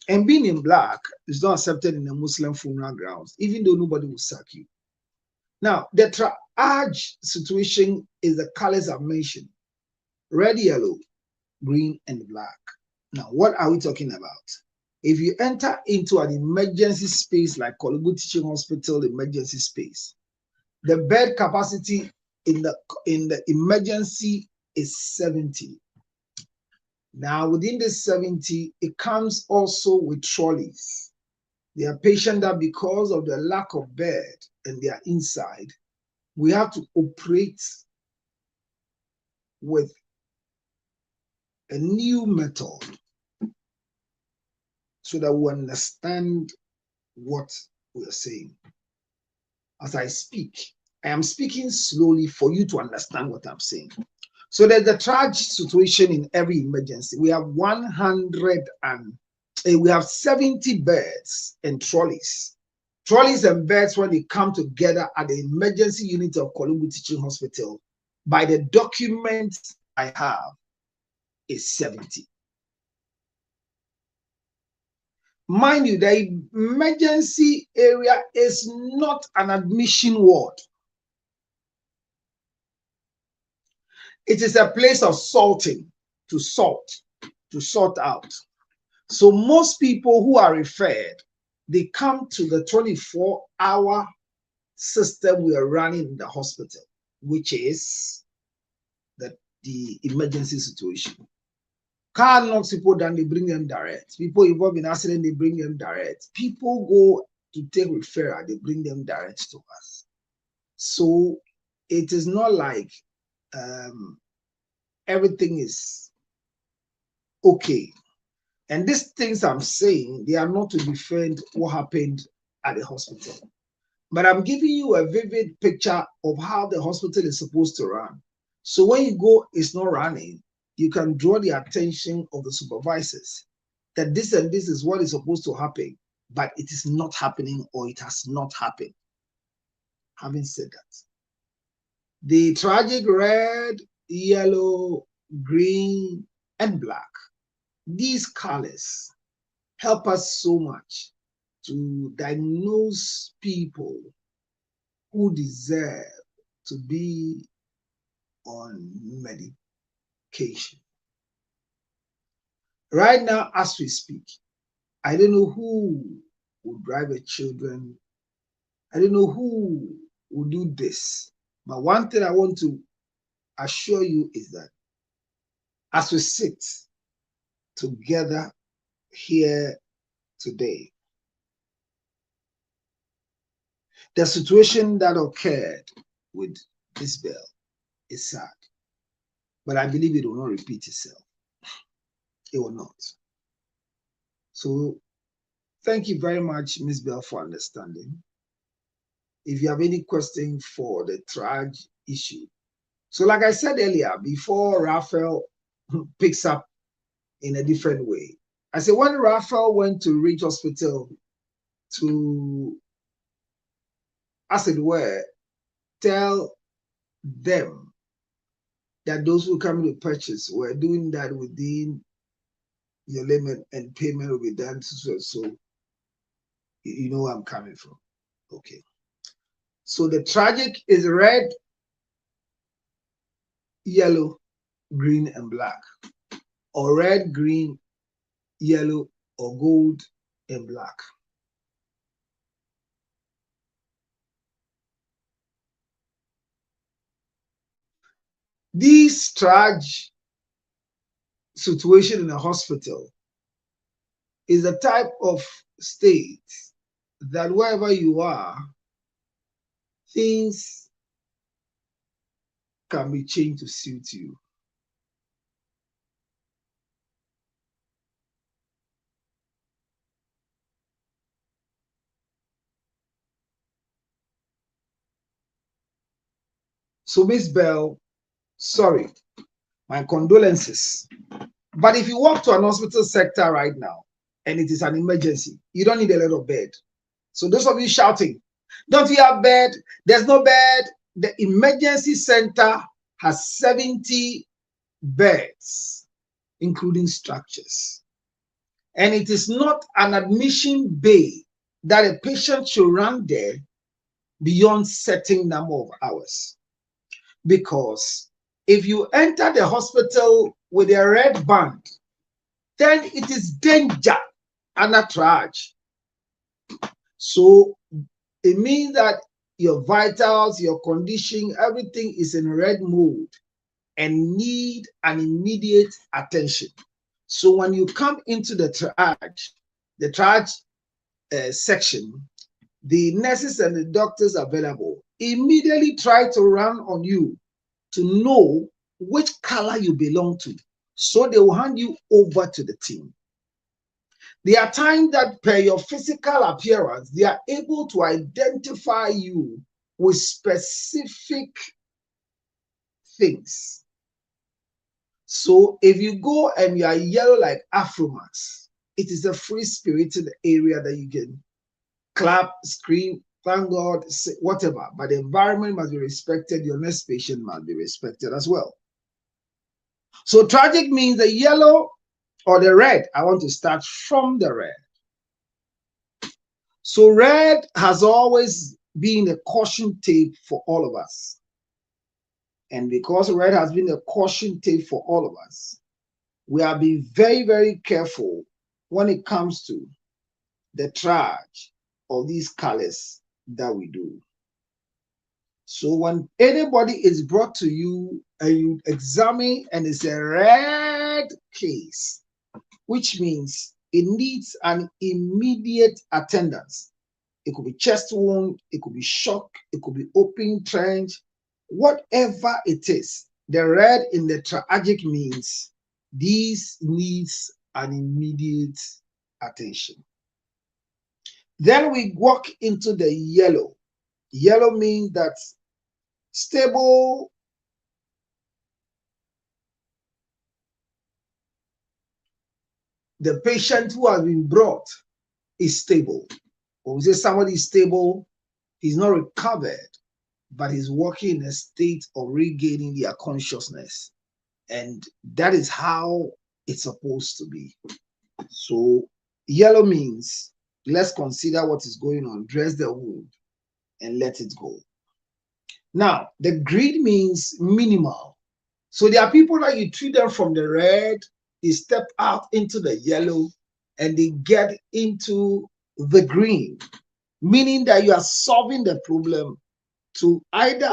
And being in black is not accepted in the Muslim funeral grounds, even though nobody will sack you. Now, the triage situation is the colors I've mentioned: red, yellow, green, and black. Now, what are we talking about? If you enter into an emergency space like Korle Bu Teaching Hospital emergency space, the bed capacity in the emergency is 70. Now, within the 70, it comes also with trolleys. There are patients that, because of the lack of bed and they are inside, we have to operate with a new method so that we understand what we are saying. As I speak, I am speaking slowly for you to understand what I'm saying. So there's the triage situation in every emergency. We have 70 beds and trolleys. Trolleys and beds, when they come together at the emergency unit of Korle Bu Teaching Hospital, by the document I have, is 70. Mind you, the emergency area is not an admission ward. It is a place of sorting, to sort out. So most people who are referred, they come to the 24-hour system we are running in the hospital, which is the emergency situation. Car knocks people down, they bring them direct. People involved in accident, they bring them direct. People go to take referral, they bring them direct to us. So it is not like everything is okay. And these things I'm saying, they are not to defend what happened at the hospital. But I'm giving you a vivid picture of how the hospital is supposed to run. So when you go, it's not running, you can draw the attention of the supervisors that this and this is what is supposed to happen, but it is not happening or it has not happened. Having said that, the tragic red, yellow, green, and black, these colors help us so much to diagnose people who deserve to be on medication. Right now, as we speak, I don't know who will drive the children. I don't know who will do this. But one thing I want to assure you is that as we sit together here today, the situation that occurred with this Bell is sad, but I believe it will not repeat itself. It will not. So thank you very much, Ms. Bell, for understanding. If you have any question for the triage issue. So like I said earlier, before Raphael picks up in a different way, I said when Raphael went to Ridge Hospital to, as it were, tell them that those who come to purchase were doing that within your limit and payment will be done. So you know where I'm coming from. Okay. So the tragic is red, yellow, green, and black. Or red, green, yellow, or gold and black. This tragic situation in a hospital is a type of state that wherever you are, things can be changed to suit you. So Miss Bell, sorry, my condolences. But if you walk to an hospital sector right now and it is an emergency, you don't need a lot of bed. So those of you shouting, don't you have bed? There's no bed. The emergency center has 70 beds, including structures. And it is not an admission bay that a patient should run there beyond certain number of hours. Because if you enter the hospital with a red band, then it is danger and a triage. So it means that your vitals, your condition, everything is in red mode and need an immediate attention. So when you come into the triage section, the nurses and the doctors available immediately try to run on you to know which color you belong to. So they will hand you over to the team. There are times that per your physical appearance, they are able to identify you with specific things. So if you go and you are yellow like Afromax, it is a free-spirited area that you can clap, scream, thank God, say whatever. But the environment must be respected. Your next patient must be respected as well. So tragic means the yellow or the red. I want to start from the red. So red has always been a caution tape for all of us. And because red has been a caution tape for all of us, we are being very, very careful when it comes to the triage of these colors that we do. So when anybody is brought to you and you examine and it's a red case, which means it needs an immediate attendance. it could be chest wound, it could be shock, it could be open trench, whatever it is. The red in the tragic means these needs an immediate attention. Then we walk into the yellow. Yellow means that stable, the patient who has been brought is stable. When we say somebody is stable, he's not recovered, but he's working in a state of regaining their consciousness. And that is how it's supposed to be. So yellow means let's consider what is going on, dress the wound, and let it go. Now, the green means minimal. So there are people that you treat them from the red, they step out into the yellow, and they get into the green, meaning that you are solving the problem to either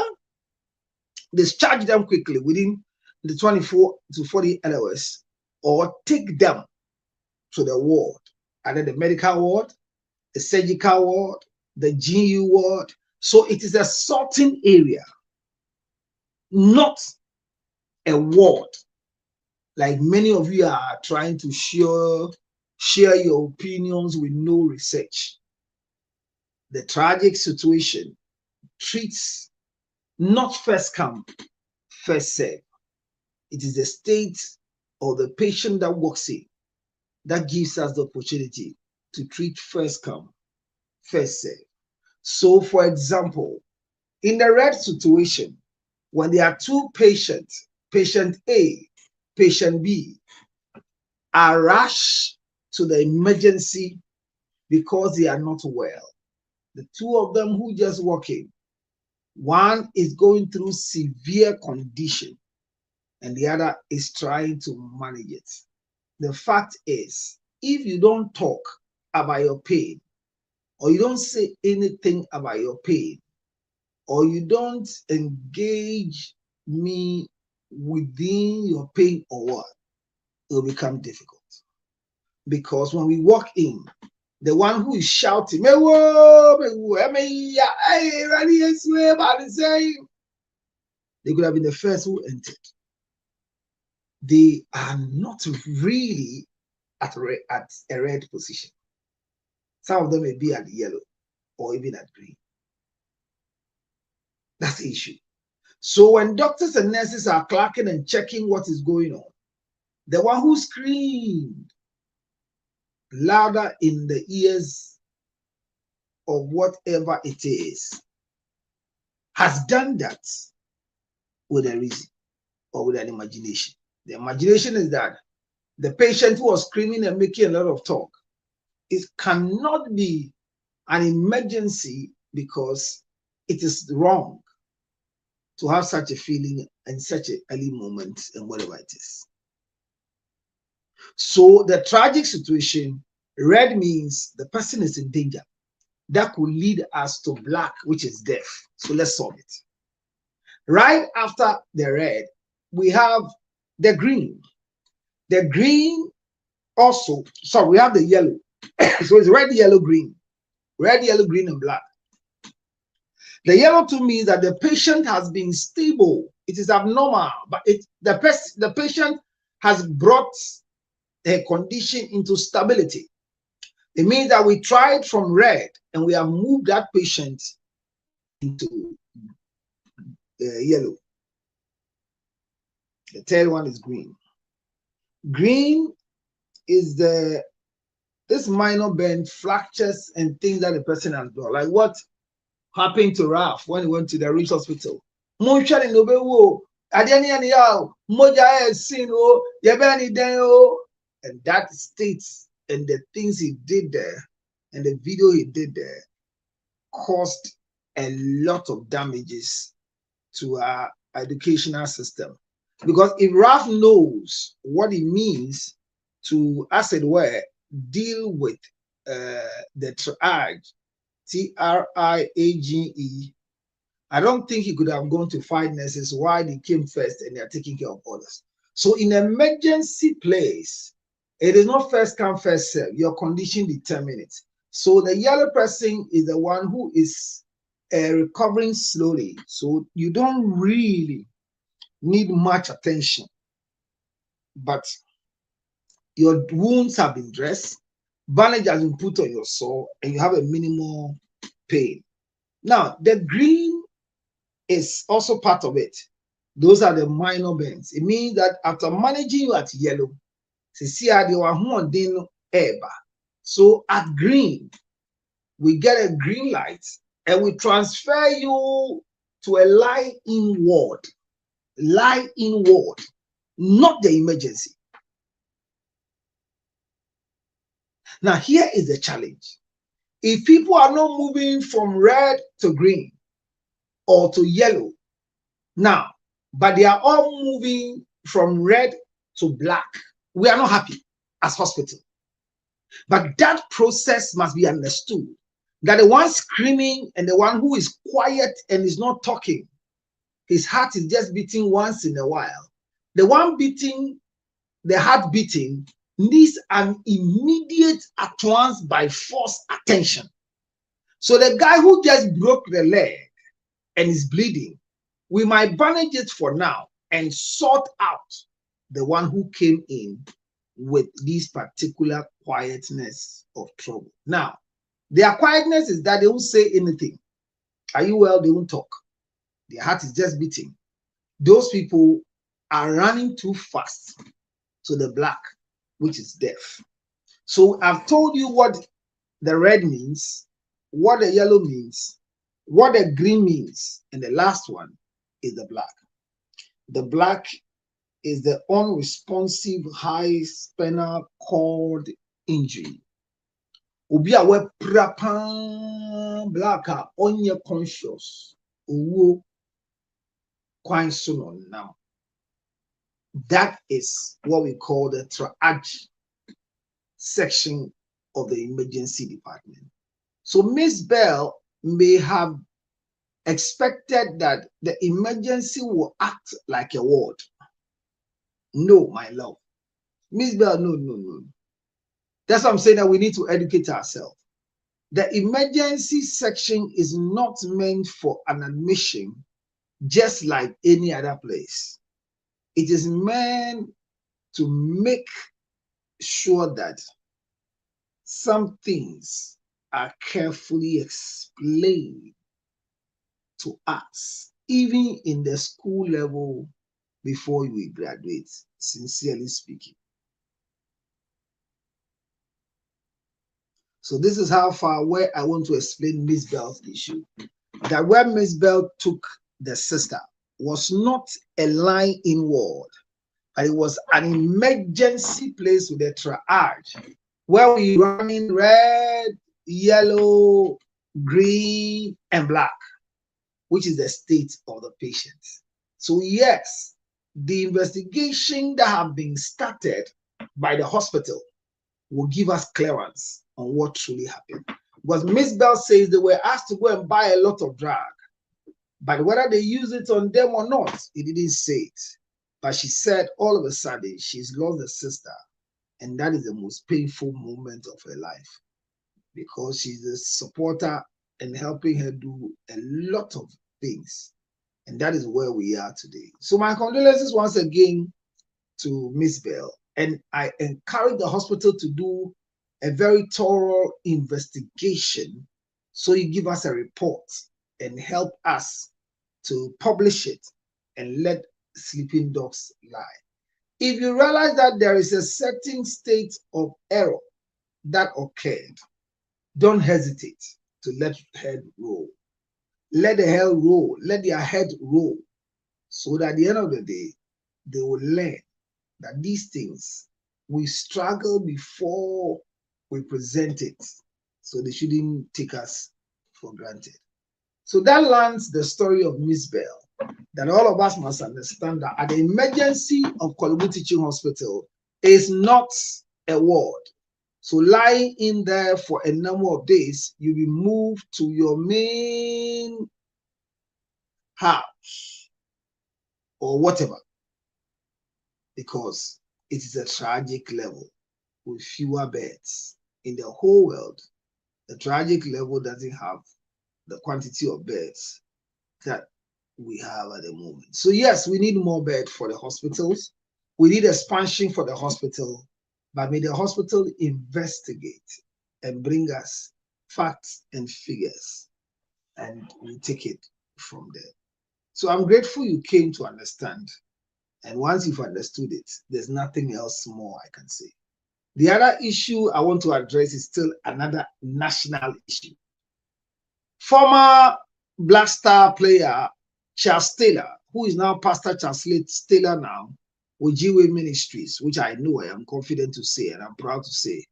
discharge them quickly within the 24 to 40 hours or take them to the ward, either the medical ward, the surgical ward, the GU ward. So it is a sorting area, not a ward. Like many of you are trying to share your opinions with no research. The tragic situation treats not first come, first serve. It is the state or the patient that walks in that gives us the opportunity to treat first come, first serve. So, for example, in the red situation, when there are two patients, patient A, patient B, are rushed to the emergency because they are not well. The two of them who just walk in, one is going through severe condition and the other is trying to manage it. The fact is, if you don't talk about your pain, or you don't say anything about your pain, or you don't engage me within your pain or what, it will become difficult. Because when we walk in, the one who is shouting, they could have been the first who entered. They are not really at a red position. Some of them may be at yellow or even at green. That's the issue. So when doctors and nurses are clocking and checking what is going on, the one who screamed louder in the ears of whatever it is has done that with a reason or with an imagination. The imagination is that the patient who was screaming and making a lot of talk, it cannot be an emergency because it is wrong to have such a feeling in such an early moment and whatever it is. So the tragic situation, red means the person is in danger. That could lead us to black, which is death. So let's solve it. Right after the red, we have the green. The green also, so we have the yellow. So it's red, yellow, green. Red, yellow, green, and black. The yellow to means that the patient has been stable. It is abnormal, but the patient has brought a condition into stability. It means that we tried from red and we have moved that patient into yellow. The third one is green. Green is this minor bend, fractures, and things that the person has done. Like what happened to Ralph when he went to the Rich Hospital. And that states and the things he did there and the video he did there caused a lot of damages to our educational system. Because if Ralph knows what it means to, as it were, deal with the triage, TRIAGE, I don't think he could have gone to find nurses while they came first and they are taking care of others. So in an emergency place, it is not first come, first serve. Your condition determines it. So the yellow person is the one who is recovering slowly. So you don't really need much attention. But your wounds have been dressed, bandage has been put on your sore, and you have a minimal pain. Now, the green is also part of it. Those are the minor burns. It means that after managing you at yellow, so at green, we get a green light and we transfer you to a lie in ward, not the emergency. Now, here is the challenge. If people are not moving from red to green or to yellow now, but they are all moving from red to black, we are not happy as hospital. But that process must be understood, that the one screaming and the one who is quiet and is not talking, his heart is just beating once in a while. The one beating, the heart beating, needs an immediate, at once, by force attention. So the guy who just broke the leg and is bleeding, we might bandage it for now and sort out the one who came in with this particular quietness of trouble. Now, their quietness is that they won't say anything. Are you well? They won't talk. Their heart is just beating. Those people are running too fast to the black, which is death. So I've told you what the red means, what the yellow means, what the green means, and the last one is the black. The black is the unresponsive high spinal cord injury. Obi a we prapa black a onye conscious owo kwan so no now. That is what we call the triage section of the emergency department. So Miss Bell may have expected that the emergency will act like a ward. No, my love. Miss Bell, no. That's what I'm saying, that we need to educate ourselves. The emergency section is not meant for an admission just like any other place. It is meant to make sure that some things are carefully explained to us, even in the school level before we graduate, sincerely speaking. So this is how far where I want to explain Miss Bell's issue. That where Miss Bell took the sister was not a lie-in ward, but it was an emergency place with a triage where we run in red, yellow, green, and black, which is the state of the patient. So yes, the investigation that have been started by the hospital will give us clearance on what truly happened. Because Miss Bell says they were asked to go and buy a lot of drug, but whether they use it on them or not, he didn't say it. But she said all of a sudden she's lost a sister, and that is the most painful moment of her life, because she's a supporter and helping her do a lot of things. And that is where we are today. So my condolences once again to Miss Bell. And I encourage the hospital to do a very thorough investigation, so you give us a report and help us to publish it and let sleeping dogs lie. If you realize that there is a certain state of error that occurred, don't hesitate to let head roll. Let the head roll, let their head roll, so that at the end of the day, they will learn that these things, we struggle before we present it, so they shouldn't take us for granted. So that lands the story of Miss Bell, that all of us must understand that at the emergency of Korle Bu Teaching Hospital is not a ward. So lying in there for a number of days, you'll be moved to your main house or whatever, because it is a tragic level with fewer beds in the whole world. The tragic level doesn't have the quantity of beds that we have at the moment. So yes, we need more beds for the hospitals. We need expansion for the hospital, but may the hospital investigate and bring us facts and figures, and we take it from there. So I'm grateful you came to understand. And once you've understood it, there's nothing else more I can say. The other issue I want to address is still another national issue. Former Black Star player Charles Taylor, who is now Pastor Charles Taylor now, with G-Way Ministries, which I know I am confident to say and I'm proud to say,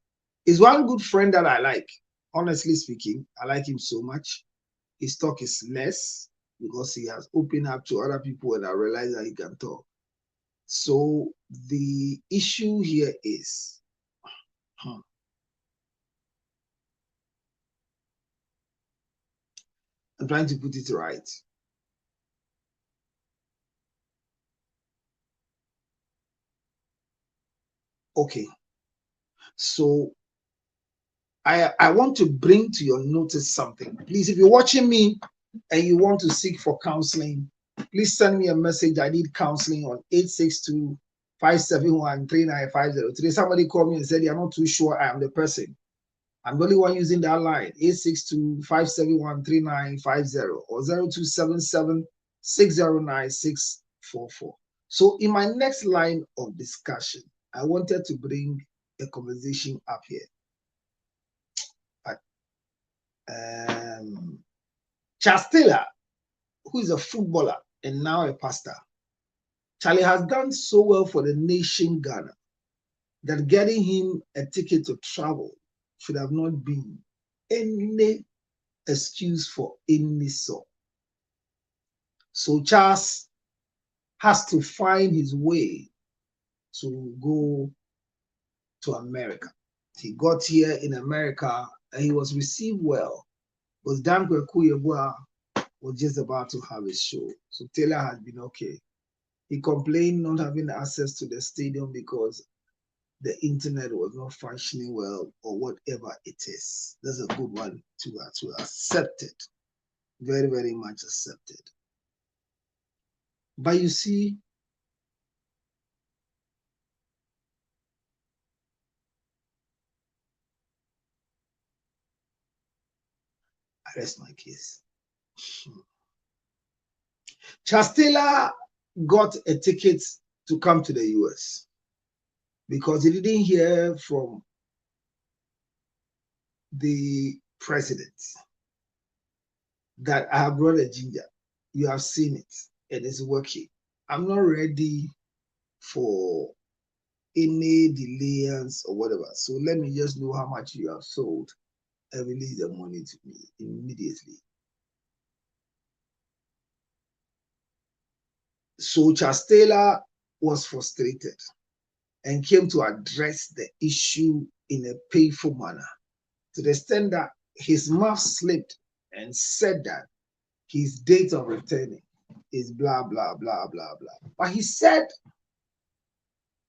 is one good friend that I like. Honestly speaking, I like him so much. His talk is less because he has opened up to other people and I realize that he can talk. So the issue here is, I'm trying to put it right. Okay. So I want to bring to your notice something. Please, if you're watching me and you want to seek for counseling, please send me a message. I need counseling on 862-571-3950. Today, somebody called me and said, I'm not too sure I am the person. I'm the only one using that line, 862-571-3950 or 0277-609-644. So in my next line of discussion, I wanted to bring a conversation up here. Charles Taylor, who is a footballer and now a pastor, Charlie has done so well for the nation Ghana that getting him a ticket to travel should have not been any excuse for any sort. So Charles has to find his way to go to America. He got here in America and he was received well. Because Dan Kwekuyebua was just about to have a show. So Taylor has been okay. He complained not having access to the stadium because the internet was not functioning well or whatever it is. That's a good one to accept it. Very, very much accepted. But you see, I rest my case. Charles Taylor got a ticket to come to the US because he didn't hear from the president that I have brought a ginger. You have seen it and it's working. I'm not ready for any delayance or whatever. So let me just know how much you have sold and release the money to me immediately. So Charles Taylor was frustrated and came to address the issue in a painful manner, to the extent that his mouth slipped and said that his date of returning is blah, blah, blah, blah, blah. But he said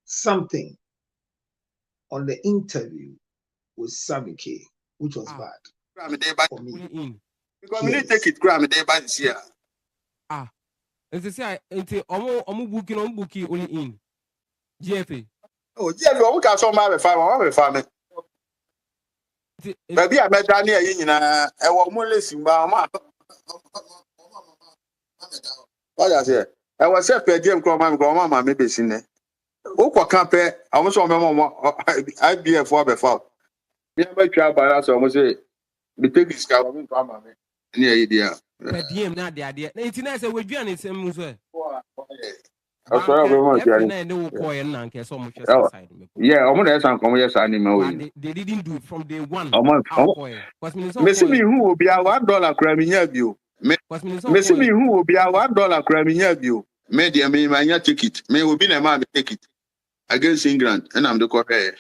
something on the interview with Sammy K, which was bad for me. Because we need to take it gram day by this year. It's say it's omu booking only in GFA. Oh, yeah, we got some farm. Maybe I met Danny in a woman Simba. What I say? I was a per diem grandma, maybe seen it. Oka camper, I was on my mom. I'd be a four before. We never try by us almost say, we take this car from my near idea. Per diem, not the idea. 89 said, we're doing it same as well. That's what I want to yeah, I'm going to some commercial animal. They didn't do it from day one. Missing me who will be a $1 cramming you. Missing me who will be a $1 cramming you. Media me my ticket. May will be a man take it against England, and I'm the correct.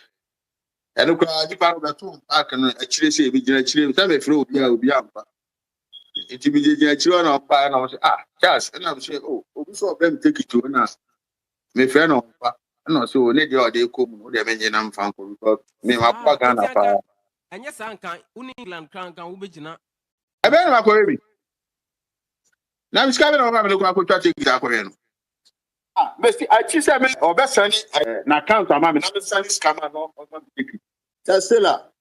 And look, I can actually say, we can actually have a flow. It will be the children of fire. And I was Charles, and I'm saying, oh, we saw them take it to us. My friend, no, so let your day come, the American family because me, my propaganda. And yes, I can. England can ubejina. I bet my baby. Now it's coming over to go to take it. Ah, Messi, I just said, or best sunny, na count on mammy, not the sunny scammer, no, that's still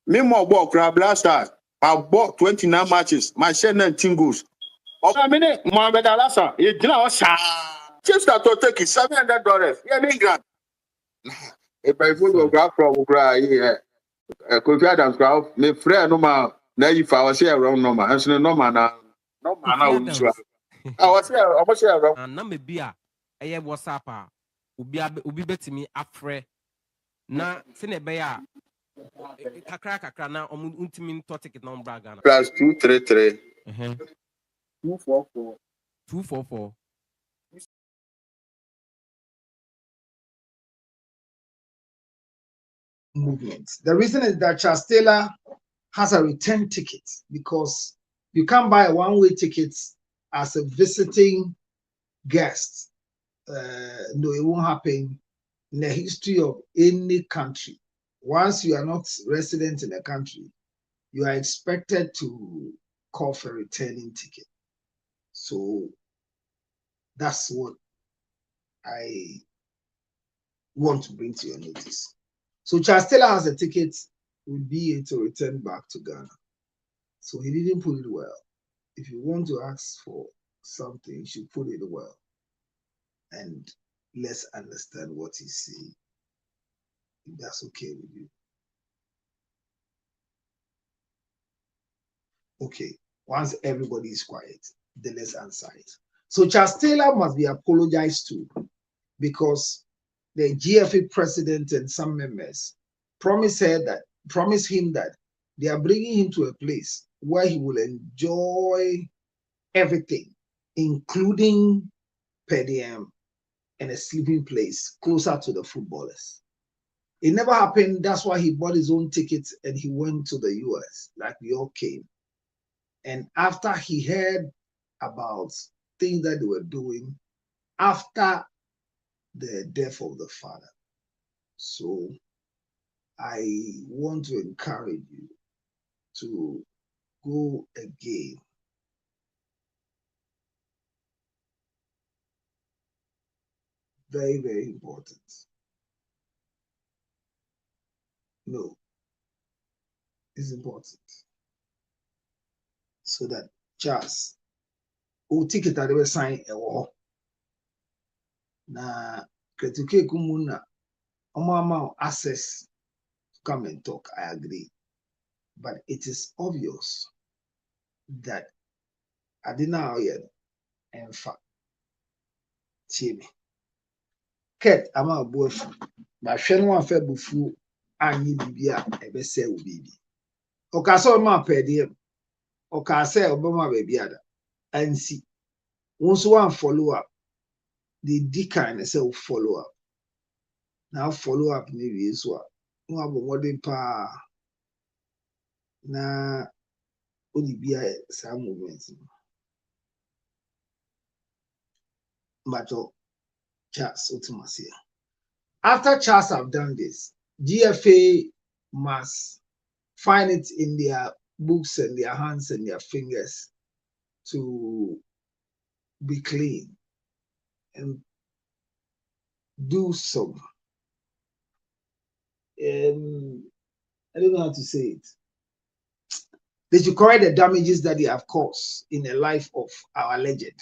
me more walk, last time. I bought 29 matches, my share 19 goals. Okay, a minute, Mohamed Alassa, you know, just that to take it $700. Yeah, England. If I put graph from Ukraine, could you Adams graph, me friend, no man, now if I was here around no man, no man, no man, I was here, I was here around. And number beer, a WhatsApp, ubi betimi afre. Na sene beya kakra na untimi to ticket number Ghana. Plus 233 244 244. Movement. The reason is that Charles Taylor has a return ticket because you can't buy a one-way ticket as a visiting guest. No, it won't happen in the history of any country. Once you are not resident in a country, you are expected to call for a returning ticket. So that's what I want to bring to your notice. So Charles Taylor has a ticket with BA to return back to Ghana. So he didn't put it well. If you want to ask for something, you should put it well. And let's understand what he's saying. If that's okay with you. Okay, once everybody is quiet, then let's answer it. So Charles Taylor must be apologized to because the GFA president and some members promised him that they are bringing him to a place where he will enjoy everything, including per diem and a sleeping place closer to the footballers. It never happened. That's why he bought his own tickets and he went to the US, like we all came. And after he heard about things that they were doing after the death of the father. So I want to encourage you to go again. Very, very important. No, it's important. So that Charles, who ticket that they were sign a war. Na Kretuke Kumuna, Omama access to come and talk. I agree. But it is obvious that Adina Oyen and fact, Chimmy. Ket, I'm a boyfriend. My friend one fair bufu, I need Bibia, a best say baby. Okaso ma per diem. Okase Obama baby other. And see, once one follow up, the decline say follow up. Now follow up maybe is what. No have modern pa na only be some movements. But Charles ultimately. After Charles have done this, GFA must find it in their books and their hands and their fingers to be clean and do some. I don't know how to say it. They should correct the damages that they have caused in the life of our legend,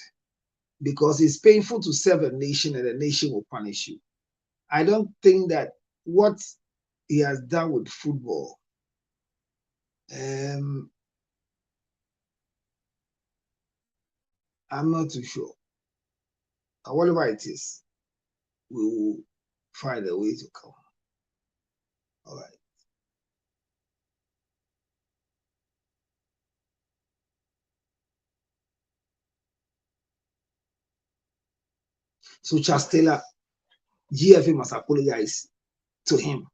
because it's painful to serve a nation and the nation will punish you. I don't think that what he has done with football, I'm not too sure. Whatever it is, we will find a way to come. All right. So Charles Taylor, GFA must apologize to him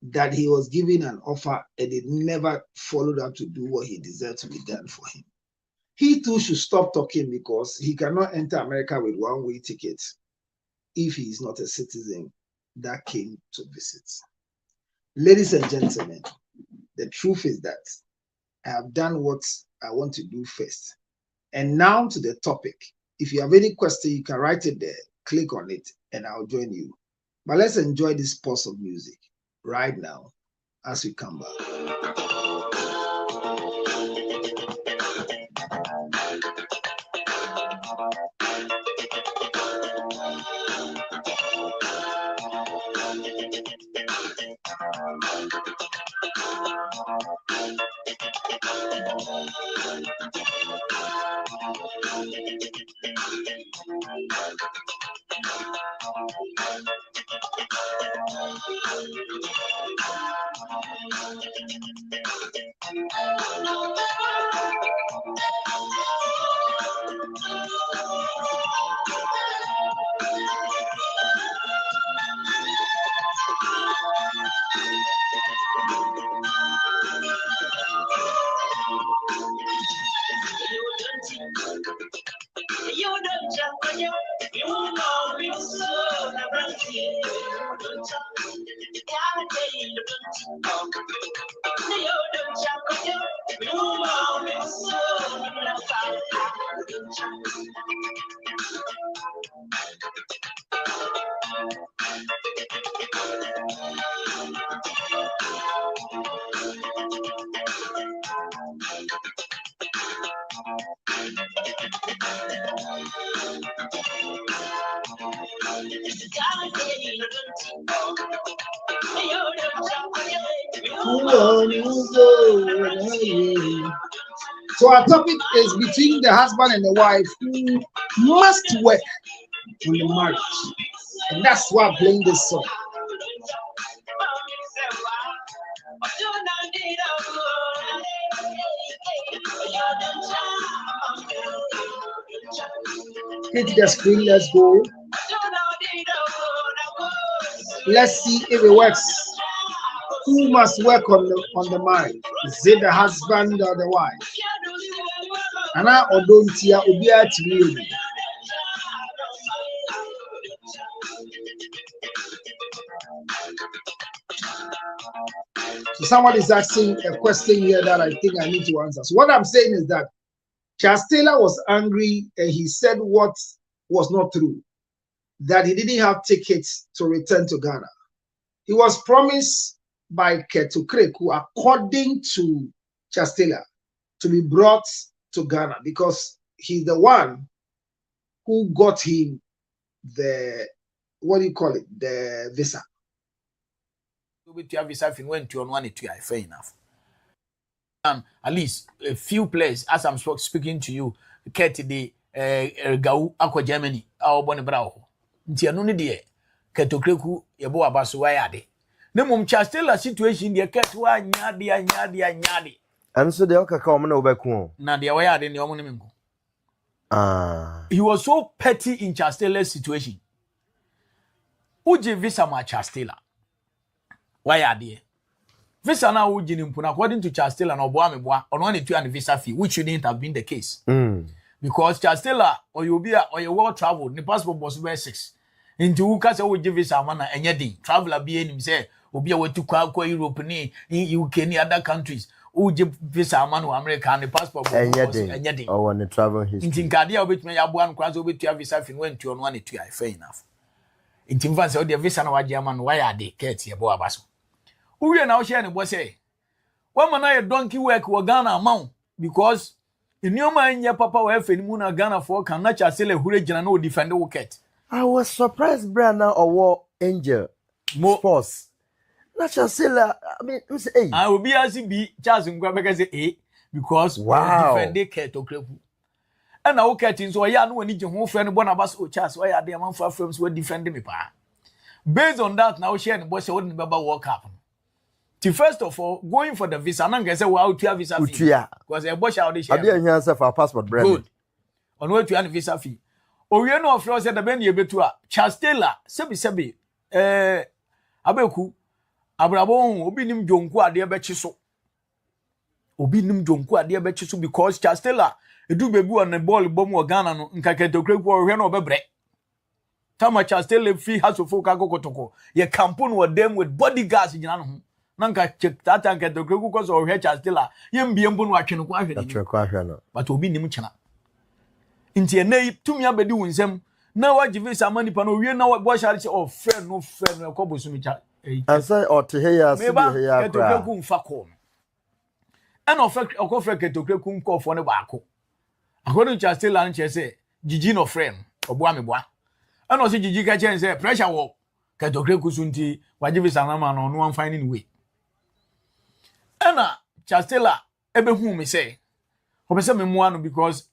that he was given an offer and it never followed up to do what he deserved to be done for him. He too should stop talking, because he cannot enter America with one-way tickets if he is not a citizen that came to visit. Ladies and gentlemen, The truth is that I have done what I want to do first. And now to the topic. If you have any question, you can write it there, click on it, and I'll join you. But let's enjoy this pause of music right now as we come back. So our topic is between the husband and the wife who must work on the marriage. And that's why I'm playing this song. Hit the screen, let's go. Let's see if it works. Who must work on the marriage? Is it the husband or the wife? Ana odontia obia tiri. So someone is asking a question here that I think I need to answer. So what I'm saying is that Charles Taylor was angry and he said what was not true, that he didn't have tickets to return to Ghana. He was promised by Keto Kreku, according to Charles Taylor, to be brought to Ghana because he's the one who got him the, what do you call it, the visa. With your visa, if you went to one, fair enough. At least a few places, as I'm speaking to you, Keti de Gau Aqua Germany, our Bonnebrau. Ntianuni de Keto Kreku, Yabo Abasu Wayade. No mum Chastela situation, the cat one nyadi. And so the Oka come over. Now the way I didn't know. He was so petty in Chastela's situation. Uji visa ma Chastela. Why are they? Visa now Uji Nimpun, according to Chastela and Obuameboa, on 1 and visa fee, which shouldn't have been the case. Because Chastela or you be or your world travel, the passport was very 6. Into Ukasa Uji visa mana and yadi. Traveler being him say, Obi away to Kwa Europe, UK, any other countries. Uji visa man America and the passport and yadi. Oh, on the travel history. In Kadia, which may have one cross over to your visa and went to on 1 fair enough. In Timvan, the visa no German, why are they Keti Aboabaso? Who are now sharing what say? One man I donkey work or Ghana amount because in your mind, your papa will have Muna Ghana for can not just sell a hurricane and no defend the wicket. I was surprised, Brandon or War Angel. More force. Not just sell. I mean, hey. I will be as it be Charles and Grabaka say, because wow, defend the cat or cripple. And now catching so I know when you home friend Bonabas or Charles, why are the amount of films were defending me? Based on that, now sharing what I wouldn't remember what happened. First of all, going for the visa, and I say, well, to have visa fee. Because a bush out this year. I didn't for passport, brand. Good. On what to have visa fee. Oh, you know, Frost at the Benny Betua, Charles Taylor, Sebi, Abeku, Abrabon, Obinim Jonkwa, dear Betchiso. Obinim Jonkwa, dear Betchiso, because Charles Taylor, a do baby on the ball, Bomo Ghana, and Kaketo Creek or Reno Bebre. Tama Charles Taylor free house of Foka Kotoko. Ye campon were them with bodyguards in Yanum. nanka check that and get the great because or here still yem be mbo no atwe no kwa hwe no but obi nim kyena nti enai tumi abedi wunsem na waji visa mani pa no wie na bo share che oh friend no ekobosumi cha answer or to hear see here kwa ku mfa ko and of fact okofre ketokreku nkofo ne baako according to still and che say Gigi no friend obo ameboa and o say Gigi ka chen say pressure wo ketokreku sunti waji visa na ma no no am finding way ana Chastela ebehu me say obese me mua no because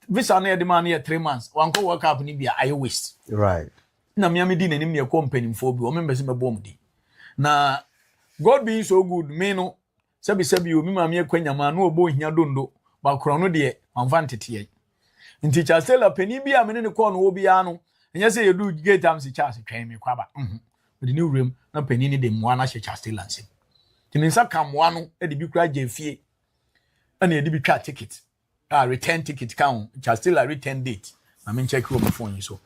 visa na de man here 3 months wan ko work up ni bia I waste right na me amedi nanim ne company mfo bi o me mbese me bom di na God being so good me no sabi o mi ma me akwanyama na obo hia dondo ba kro no de amfa ntete nti Chastela pani bi a me ne ko no obi a no nya say yedu gate am si Charles twen me kwaba de ni wrem na pani ni de moa na she Chastela nsim tinsa kamwa no e de bi kura jefie ana e de bi twa ticket return ticket count Chastela return date I mean check your phone so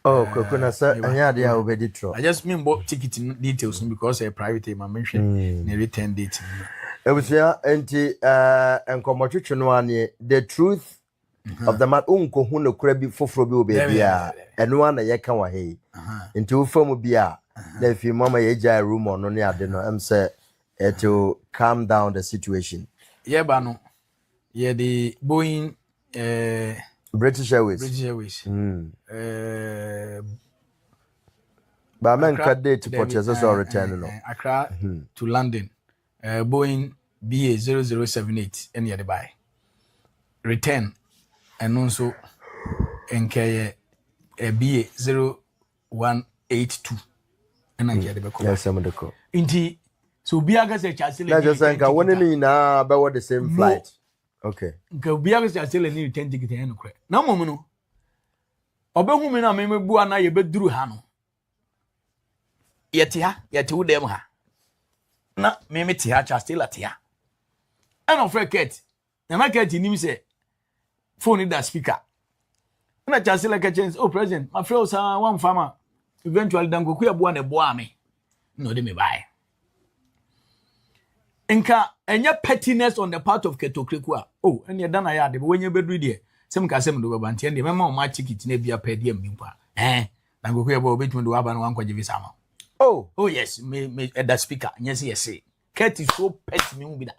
oh kokuna sir anya de a obedi tro I just mean about ticket details because a private my mention the return date ebusia enti enkomotwetwe no ane the truth of the matter unko hu no kura bi foforo bi obia eno ana ye ka wa he enti wo famu bia na fi mama ye jai room no ne ade no em say to calm down the situation ba no ye the Boeing British Airways ba men ka date port so return no Accra to London Boeing BA 0078 any the buy return and also NK BA 0182 and I get the back yes some of the call inti so biaga say Chastela na just nka woni ni na ba what the same flight okay nka biaga say Chastela ni return ticket en kure na momu no obehu mi na me mebu ana ye beduru ha no yete wo dem ha na me meti ha Chastela te ha and of record na ket ni say phone that speaker na Chastela ka chance oh president my friend sa one farmer eventually dan goku ebo na ebo ame no de me buy nka enye pettiness on the part of ketokreku oh ene da na ya de wenye bedru de sem ka sem do baba ntie de mema o ma ticket na bia pedi am mpa dan goku ebo obetumi do aba na wan kwaje visa ma oh yes me that speaker yes ket is so pet me hu bi da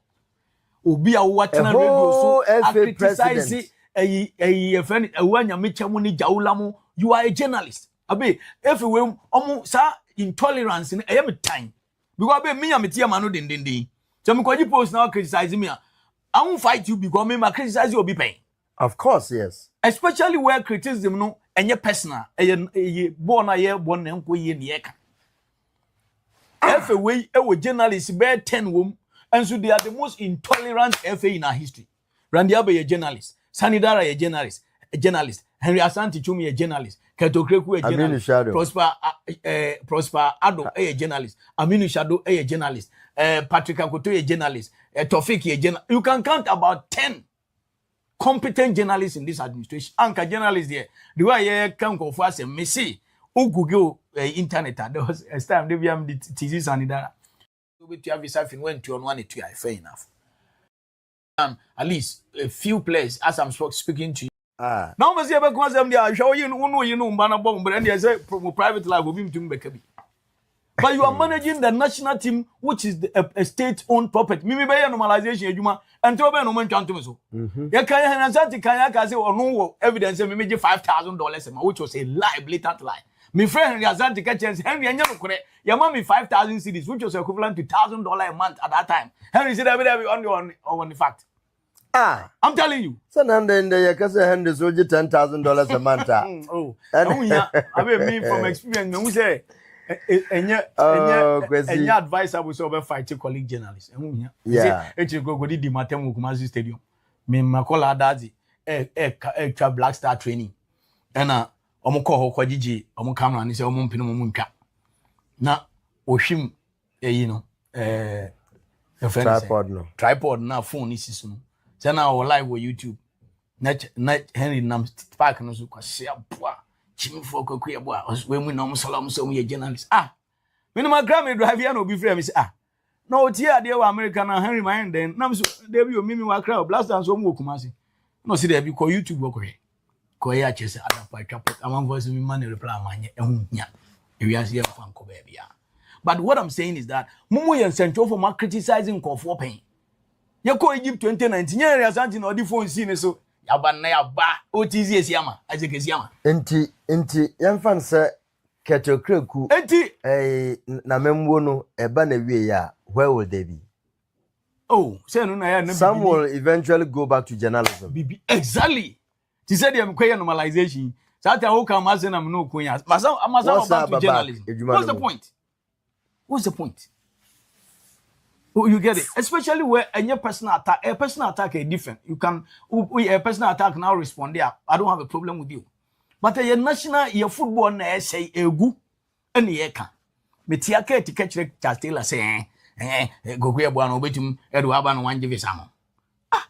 obi a wo tena radio so criticize a friend awanya mechamo ni jaulamu you are a journalist abe everywhere omo sa intolerance in am time because abe me am tia mano dendende so me kwaji post now criticize me I won't fight you because me ma criticize you obi pen of course yes especially where criticism no enye personal eye born aye born na nko ye ne eka everywhere e journalist be 10 wom and so they are the most intolerant FA in our history. Randy Abe a journalist, Sanidara a journalist, Henry Asante Chumi a journalist, Ketokreku a journalist, Prosper Ado a journalist, Aminu Shadow a journalist, Patrick Akoto a journalist, Tofiki a journalist. You can count about 10 competent journalists in this administration. Anka journalists there. The way I come for us and Messi, who Google internet. There was a time they be the TZ Sanidara. To have yourself in when to on one to fair enough. At least a few places as I'm speaking to you. Now must ever cause them there. Show you know, man, bomb, but then say private life will be to me. But you are managing the national team, which is a state-owned property. Mimi be normalization, Juma, and to be no man to so. You can say or no evidence. Me make $5,000, which was a lie, blatant lie. My friend Yazanti catches Henry and Yamakure, Yamami 5,000 cities, which was equivalent to $1,000 a month at that time. Henry said, on the fact. I'm telling you. So then the Yakasa Henry sold you $10,000 a month. I mean, from experience, we say, any advice I was over fight to colleague journalists. Yeah, it's a go to the Matemu Kumazi Stadium. Me Makola Dazi, a Black Star training. And omo ko ho kwagigi omo camera ni se omo mpino omo nka na ohwim tripod na phone ni sisu no se na o live on YouTube na Henry nam park no so kwase aboa chimfo kwaku eboa we mu na omo salam so omo ye journalist me no ma gram drive ya na obi frame me say No, tia de American and Henry Mind then. Nam so there be mimi wa crowd blast and so mo kumasi. No see there be ko YouTube go ko ya chese adapa twapot. Am voice me man reply manye ehun nya. We are here for anko baby. But what I'm saying is that mumu yen central for criticizing ko for pain. You ko Egypt 2019 yen asante na odi phone see so yaba na yaba OTZ esiama ajeke esiama. Enti yemfan se Ketokreku na memwo no eba na wie ya, where will they be? Oh, say no na ya. Some will eventually go back to journalism. Exactly. She said them kwaya normalization. So how come as na no kwaya? Masa back to journalism. What's the point? What's the point? Oh, you get it. Especially where any personal attack is different. You can a personal attack now respond there. I don't have a problem with you. But your national your football na say egu ene ye ka metiaka etike Chastela say gogo ya bwana obetum edo aba no wanje visa no.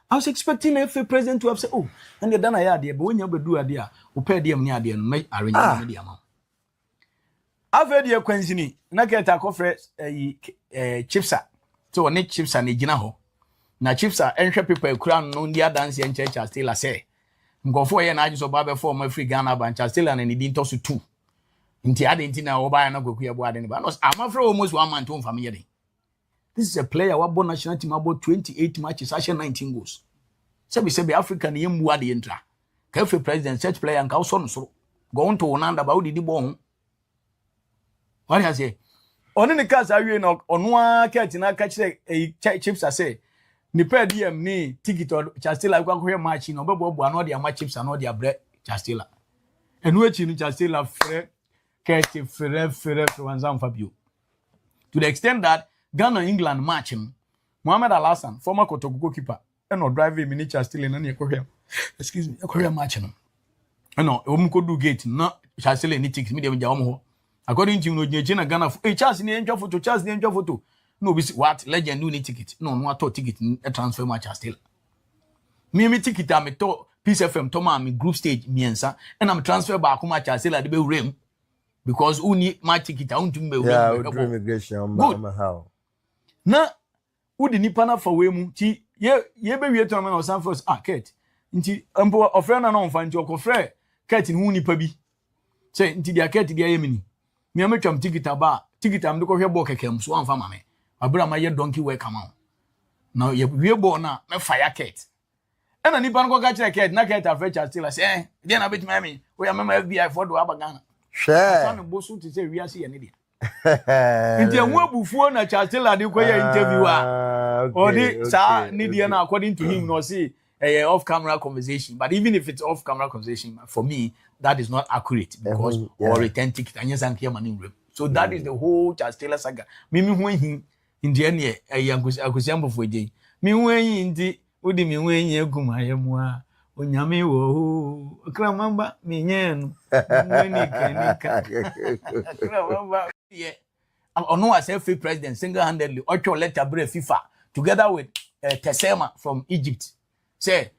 I was expecting the FA president to have said, oh, and the dana ya de but when you do ade o pay dem ni ade no make arrange media ma. Ave de kwanzini na keta kofre chipsa so one chipsa na gina ho na chipsa enhwe people kura no ndia dance en Chastela say ngofo ye na ajiso ba be form Afri Ghana bancha still and need into 2 nti ade nti na wo ba na goku ye bo ade ne ba no amafre almost 1 month on family dey. This is a player what born national team about 28 matches actually 19 goals. Sebi African ye mu ade entra ka Afri president such player nka so no so go on to Onanda ba odi bo ho. What has say oni ne cars awie no ono aka tina ka kire chips say ni pay DM ni ticket or Chastela kwa kwa match no bebo no de ama chips and no de abre Chastela enu echi ni Chastela frɛ kete frɛ wanzam Fabio to the extent that Ghana England match Mohamed Al Hassan former Kotoko goalkeeper no drive me ni Chastela na ne kwa excuse me kwa match no no omu ko do gate na Chastela ni ticket me de ja omo according to no Gina Ghana Charles ni enjo photo no be what legend no need ticket no at ticket a transfer match still me ticket am to Peace FM to ma me group stage miensa and am transfer back match still at the be rem because who need my ticket I want to be immigration how na udi nipa na fa we mu ti ye be wie to na San first Kate nti ampo ofre na no mfa nti okofre Kate ni hu nipa bi say nti dia Kate dia yemini me ametwam ticket aba ticket am de ko hwe bo kekem so amfa ma me abura ma ye donkey work am now ye wiebo na me fire cat ena nipa no ka kire cat na cat afrecha still say dey na bit me we am FBI for do abagana share so no bosu to say we are see ye ne dia nti enwo abufuo na Chastela de ko ye interviewer odi sa ni dia na according to him no see a off camera conversation but even if it's off camera conversation for me that is not accurate because or return ticket anya sankia mani so that is the whole Chastela saga mimi hu hin India ne akusiambo foje mi wenyi ndi udi mi wenyi egum a onyame wo kramamba mi nyenu mweni kenika kramamba yeah ono as FA president single-handedly ocho letter bre FIFA together with Tesema from Egypt say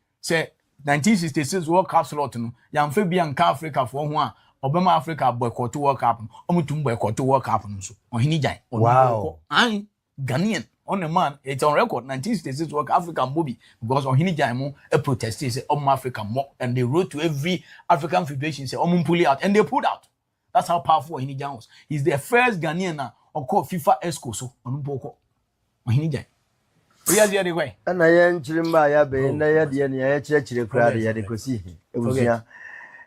1966 World Cup slot no yamfa bia nka Africa for ho a obema Africa boycott World Cup omutum boycott World Cup no so ohini jan wow Ghanaian on the man, it's on record 1966 work African movie because on Hinijaimo a protest say Africa more and they wrote to every African federation say pull it out and they pulled out. That's how powerful Hinija was. He's the first Ghanaian on called FIFA ESCO so on Boko on Hinija. We are the other way. And I am Chirimba Yabe and I had the Church crowd at the Cosi. It was here.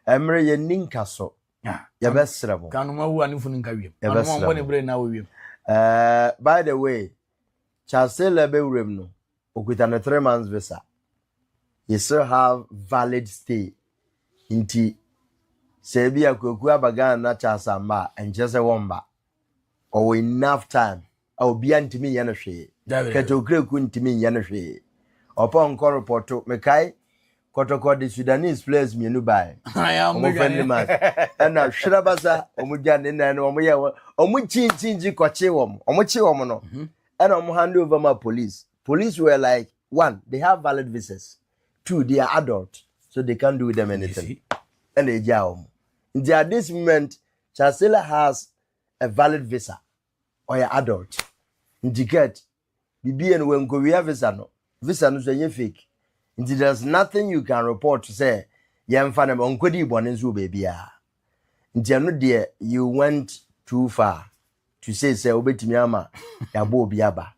Emery Ninkaso. Ya best trouble. Canuma one in career. One brain now with you. By the way, Chastela Bewremno, Okutana 3 months visa. You still have valid stay. Inti Sebia Kukua Bagana Chasamba and just a womba. Or enough time. I'll be anti me Yanashe. Kato Krek to me Yanashe. Upon Koropoto, Mekai, Kotoko the Sudanese players me nubai. I am a friendly man. And now Shrabaza, Omujan and Omuya, Omuchi Chinji Kochewom, Omuchiwomono. And I'm hand over my police. Police were like, 1, they have valid visas. 2, they are adult, so they can't do with them anything. And they jail. At this moment, Chastela has a valid visa or an adult. Indicate bibi en when go we have visa no so nye fake. Nti there's nothing you can report to say yemfa na onkodi bone nso baby a. Nti eno de you went too far to say obetimi ama ya bo obi aba.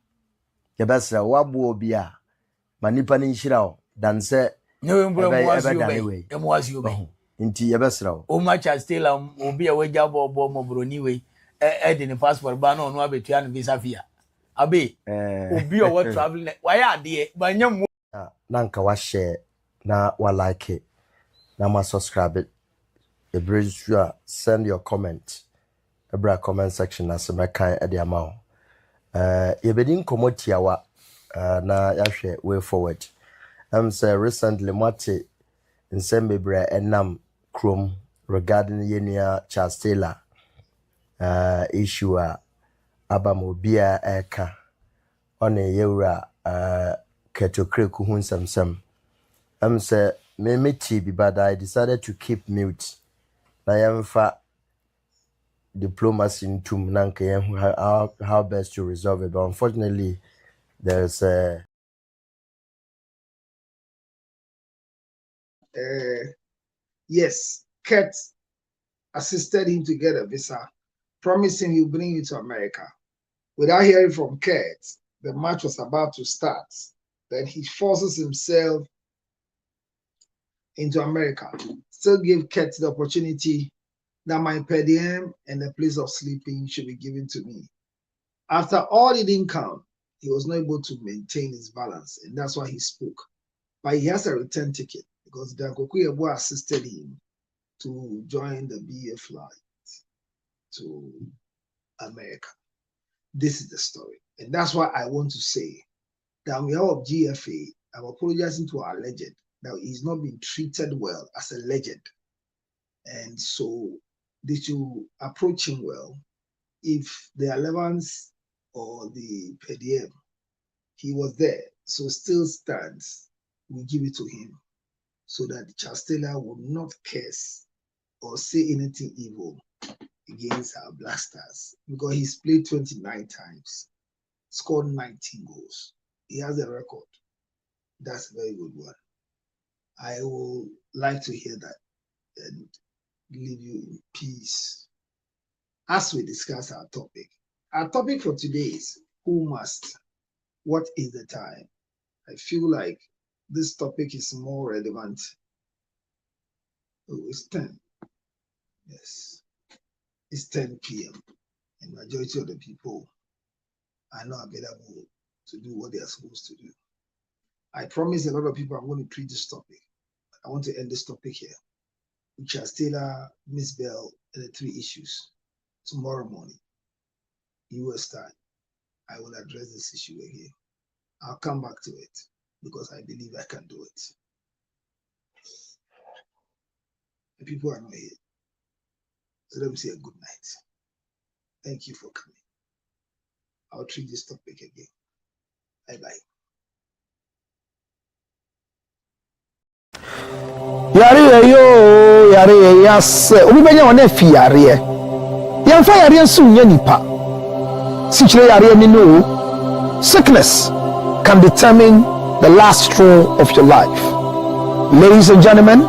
Ye besra wa bo obi a manipa ni nhira o dan say no emwas you be. Nti ye besra o matcha still obi a waja bo mobroni we e de passport ba na onu abetua no visa via. Abi obi o what traveling why ade banyam na nka wa share na wa like it na ma subscribe it. The bridge send your comment. Ebra comment section na se mekan e de ama ho. Ye bedin komotiawa na ya hwe way forward. Say recently Mate in Sembebra enam Chrome regarding Yenia Charles Taylor issue abamobia eka on a yeura ketokre kuhun samsam. Say me meti bi but I decided to keep mute. Na yamfa diplomacy into nanke how best to resolve it, but unfortunately there's yes, Kurt assisted him to get a visa, promising he'll bring it to America. Without hearing from Kurt, the match was about to start. Then he forces himself into America. Still give Kurt the opportunity that my per diem and the place of sleeping should be given to me. After all it didn't count, he was not able to maintain his balance, and that's why he spoke. But he has a return ticket because Dankokuyebu assisted him to join the BA flight to America. This is the story. And that's why I want to say that on behalf of GFA, I'm apologizing to our legend that he's not been treated well as a legend. And so they should approach him well. If the allowance or the per diem, he was there, so still stands, we give it to him so that Charles Taylor will not curse or say anything evil against our Black Stars, because he's played 29 times, scored 19 goals. He has a record. That's a very good one. I would like to hear that and leave you in peace as we discuss our topic. Our topic for today is who must, what is the time? I feel like this topic is more relevant. Oh, it's 10. Yes. It's 10 p.m. and majority of the people are not available to do what they are supposed to do. I promise a lot of people I'm going to treat this topic. I want to end this topic here. Charles Taylor, Miss Bell, and the 3 issues. Tomorrow morning, US time, I will address this issue again. I'll come back to it because I believe I can do it. The people are not here. So let me say a good night. Thank you for coming. I'll treat this topic again. Bye-bye. Yare yo yare yase obi benya wona fi yare yamfa yare nso nya nipa sichire yare ni no sickness can determine the last straw of your life. Ladies and gentlemen,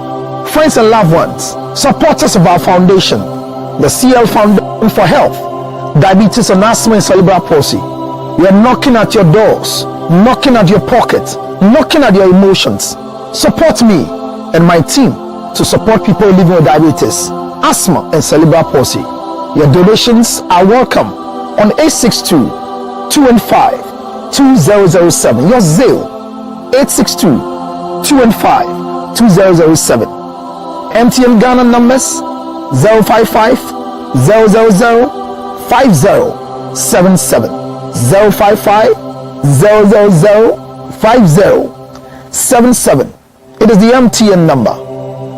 friends and loved ones, supporters of our foundation, the CL Foundation for Health, Diabetes and Asthma and Cerebral Palsy, we are knocking at your doors, knocking at your pockets, knocking at your emotions. Support me and my team to support people living with diabetes, asthma, and cerebral palsy. Your donations are welcome on 862-215-2007. Your Zelle 862-215-2007. MTN Ghana numbers 055-000-5077. 055-000-5077. It is the MTN number.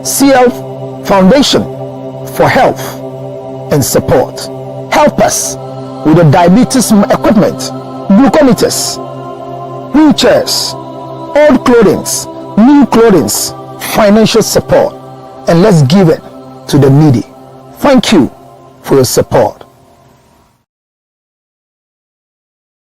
CL Foundation for Health and Support. Help us with the diabetes equipment, glucometers, wheelchairs, old clothing, new clothing, financial support, and let's give it to the needy. Thank you for your support.